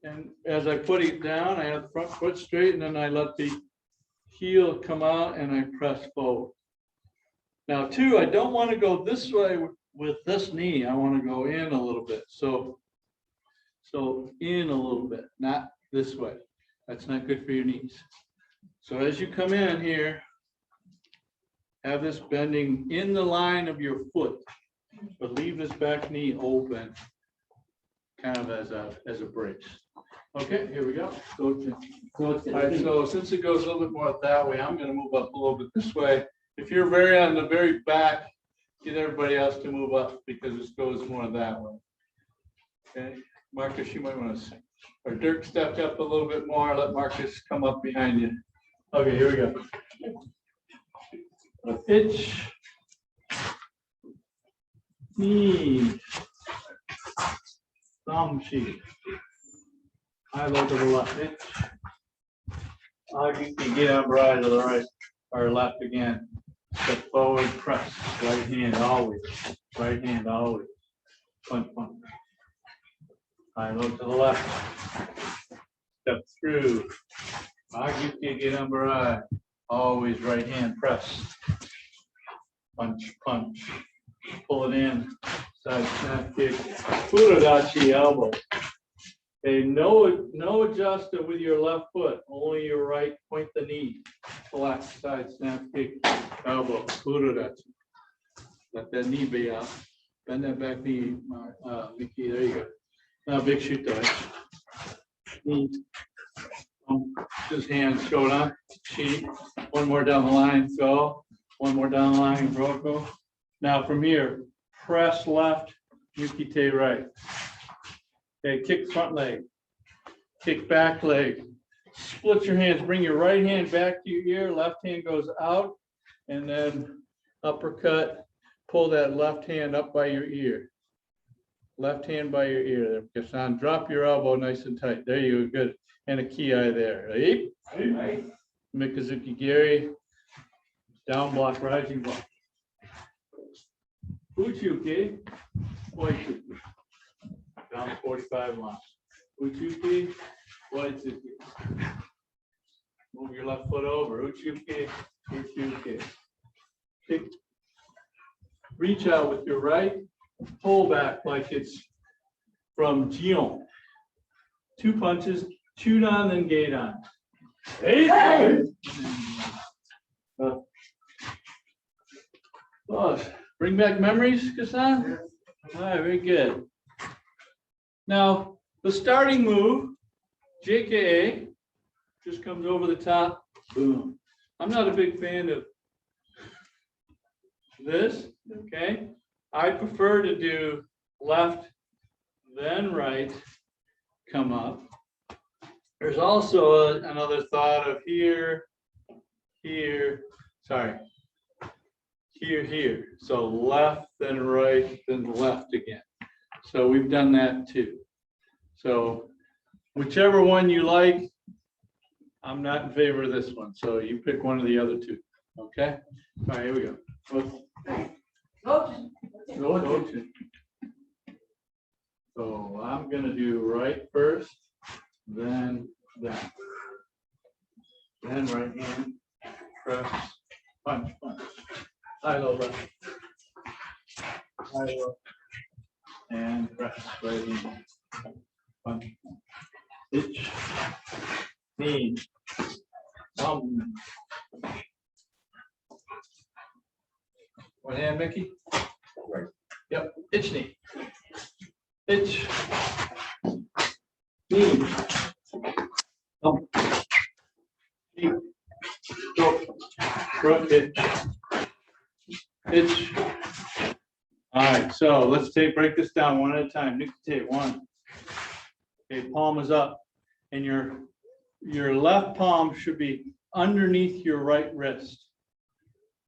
And as I put it down, I have the front foot straight, and then I let the heel come out and I press forward. Now, too, I don't want to go this way with this knee. I want to go in a little bit. So in a little bit, not this way. That's not good for your knees. So as you come in here, have this bending in the line of your foot, but leave this back knee open, kind of as a brace. Okay, here we go. All right, so since it goes a little bit more that way, I'm going to move up a little bit this way. If you're very on the very back, get everybody else to move up because this goes more that way. Okay, Marcus, you might want to, or Dirk stepped up a little bit more. Let Marcus come up behind you. Okay, here we go. Itch, knee, thumb sheet. I look to the left. Itch. You can get on right to the right or left again. Step forward, press. Right hand always. Right hand always. Punch, punch. I look to the left. Step through. You can get on right. Always right hand press. Punch, punch. Pull it in. Side snap kick. Furodachi elbow. Okay, no adjuster with your left foot, only your right, point the knee. Flat side snap kick, elbow, Furodachi. Let that knee be out. Bend that back knee, Mickey, there you go. Now big shoot touch. Knee. Just hands, shoulder, cheek. One more down the line, go. One more down the line, go. Now from here, press left, Yukite right. Okay, kick front leg, kick back leg. Split your hands, bring your right hand back to your ear, left hand goes out, and then uppercut, pull that left hand up by your ear. Left hand by your ear. There, drop your elbow nice and tight. There you go, good. And a ki there. Right? Right. Mikazuki Gary. Down block, rising block. Uchuki. Oichuki. Down 45 lines. Uchuki. Oichuki. Move your left foot over. Uchuki. Uchuki. Kick. Reach out with your right. Pull back like it's from Jion. 2 punches, chewed on, then gate on. Hey! Bring back memories, Kasan? All right, very good. Now, the starting move, JKA, just comes over the top, boom. I'm not a big fan of this, okay? I prefer to do left, then right, come up. There's also another thought of here, here, sorry, here. So left, then right, then left again. So we've done that too. So whichever one you like, I'm not in favor of this one. So you pick one of the other two, okay? All right, here we go. So I'm gonna do right first, then that. Then right hand, press, punch, punch. High low left. High low. And press right hand. Punch. Itch. Knee. Thumb. One hand, Mickey. Right. Yep. Itch knee. Itch. Knee. Thumb. Knee. Go. Front itch. Itch. All right. So let's break this down one at a time. Nictate 1. Okay. Palm is up, and your left palm should be underneath your right wrist.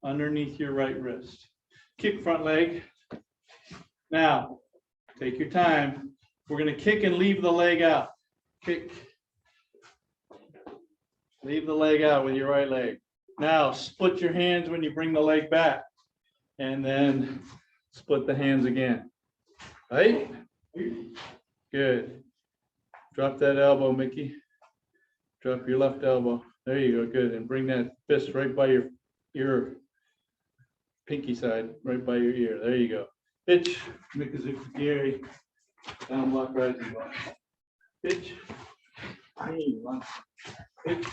Underneath your right wrist. Kick front leg. Now, take your time. We're going to kick and leave the leg out. Kick. Leave the leg out with your right leg. Now, split your hands when you bring the leg back. And then split the hands again. Right? Good. Drop that elbow, Mickey. Drop your left elbow. There you go. Good. And bring that fist right by your pinky side, right by your ear. There you go. Pitch. Mikazuki Gary. Down block, rising block. Pitch. Knee. Lunge. Pitch.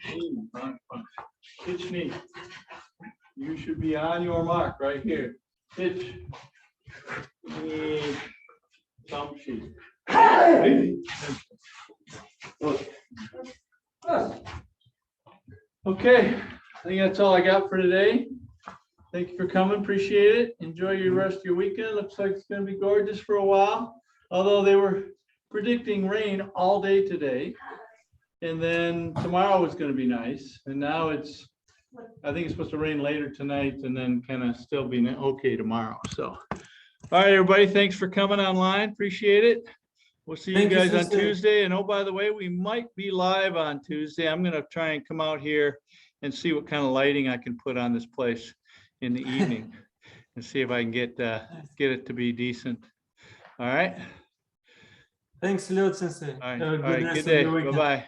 Knee. Lunge. Punch. Pitch knee. You should be on your mark right here. Pitch. Knee. Thumb sheet. Okay, think that's all I got for today. Thank you for coming. Appreciate it. Enjoy your rest of your weekend. Looks like it's gonna be gorgeous for a while. Although they were predicting rain all day today. And then tomorrow was gonna be nice. And now it's, I think it's supposed to rain later tonight and then kind of still be okay tomorrow. So, all right, everybody, thanks for coming online. Appreciate it. We'll see you Thank you, guys on sister. Tuesday. And oh, by the way, we might be live on Tuesday. I'm gonna try and come out here and see what kind of lighting I can put on this place in the evening and see if I can get it to be decent. All right. Thanks a lot, Sensei. All right. Have a All right. rest Good of your day. weekend. Bye-bye.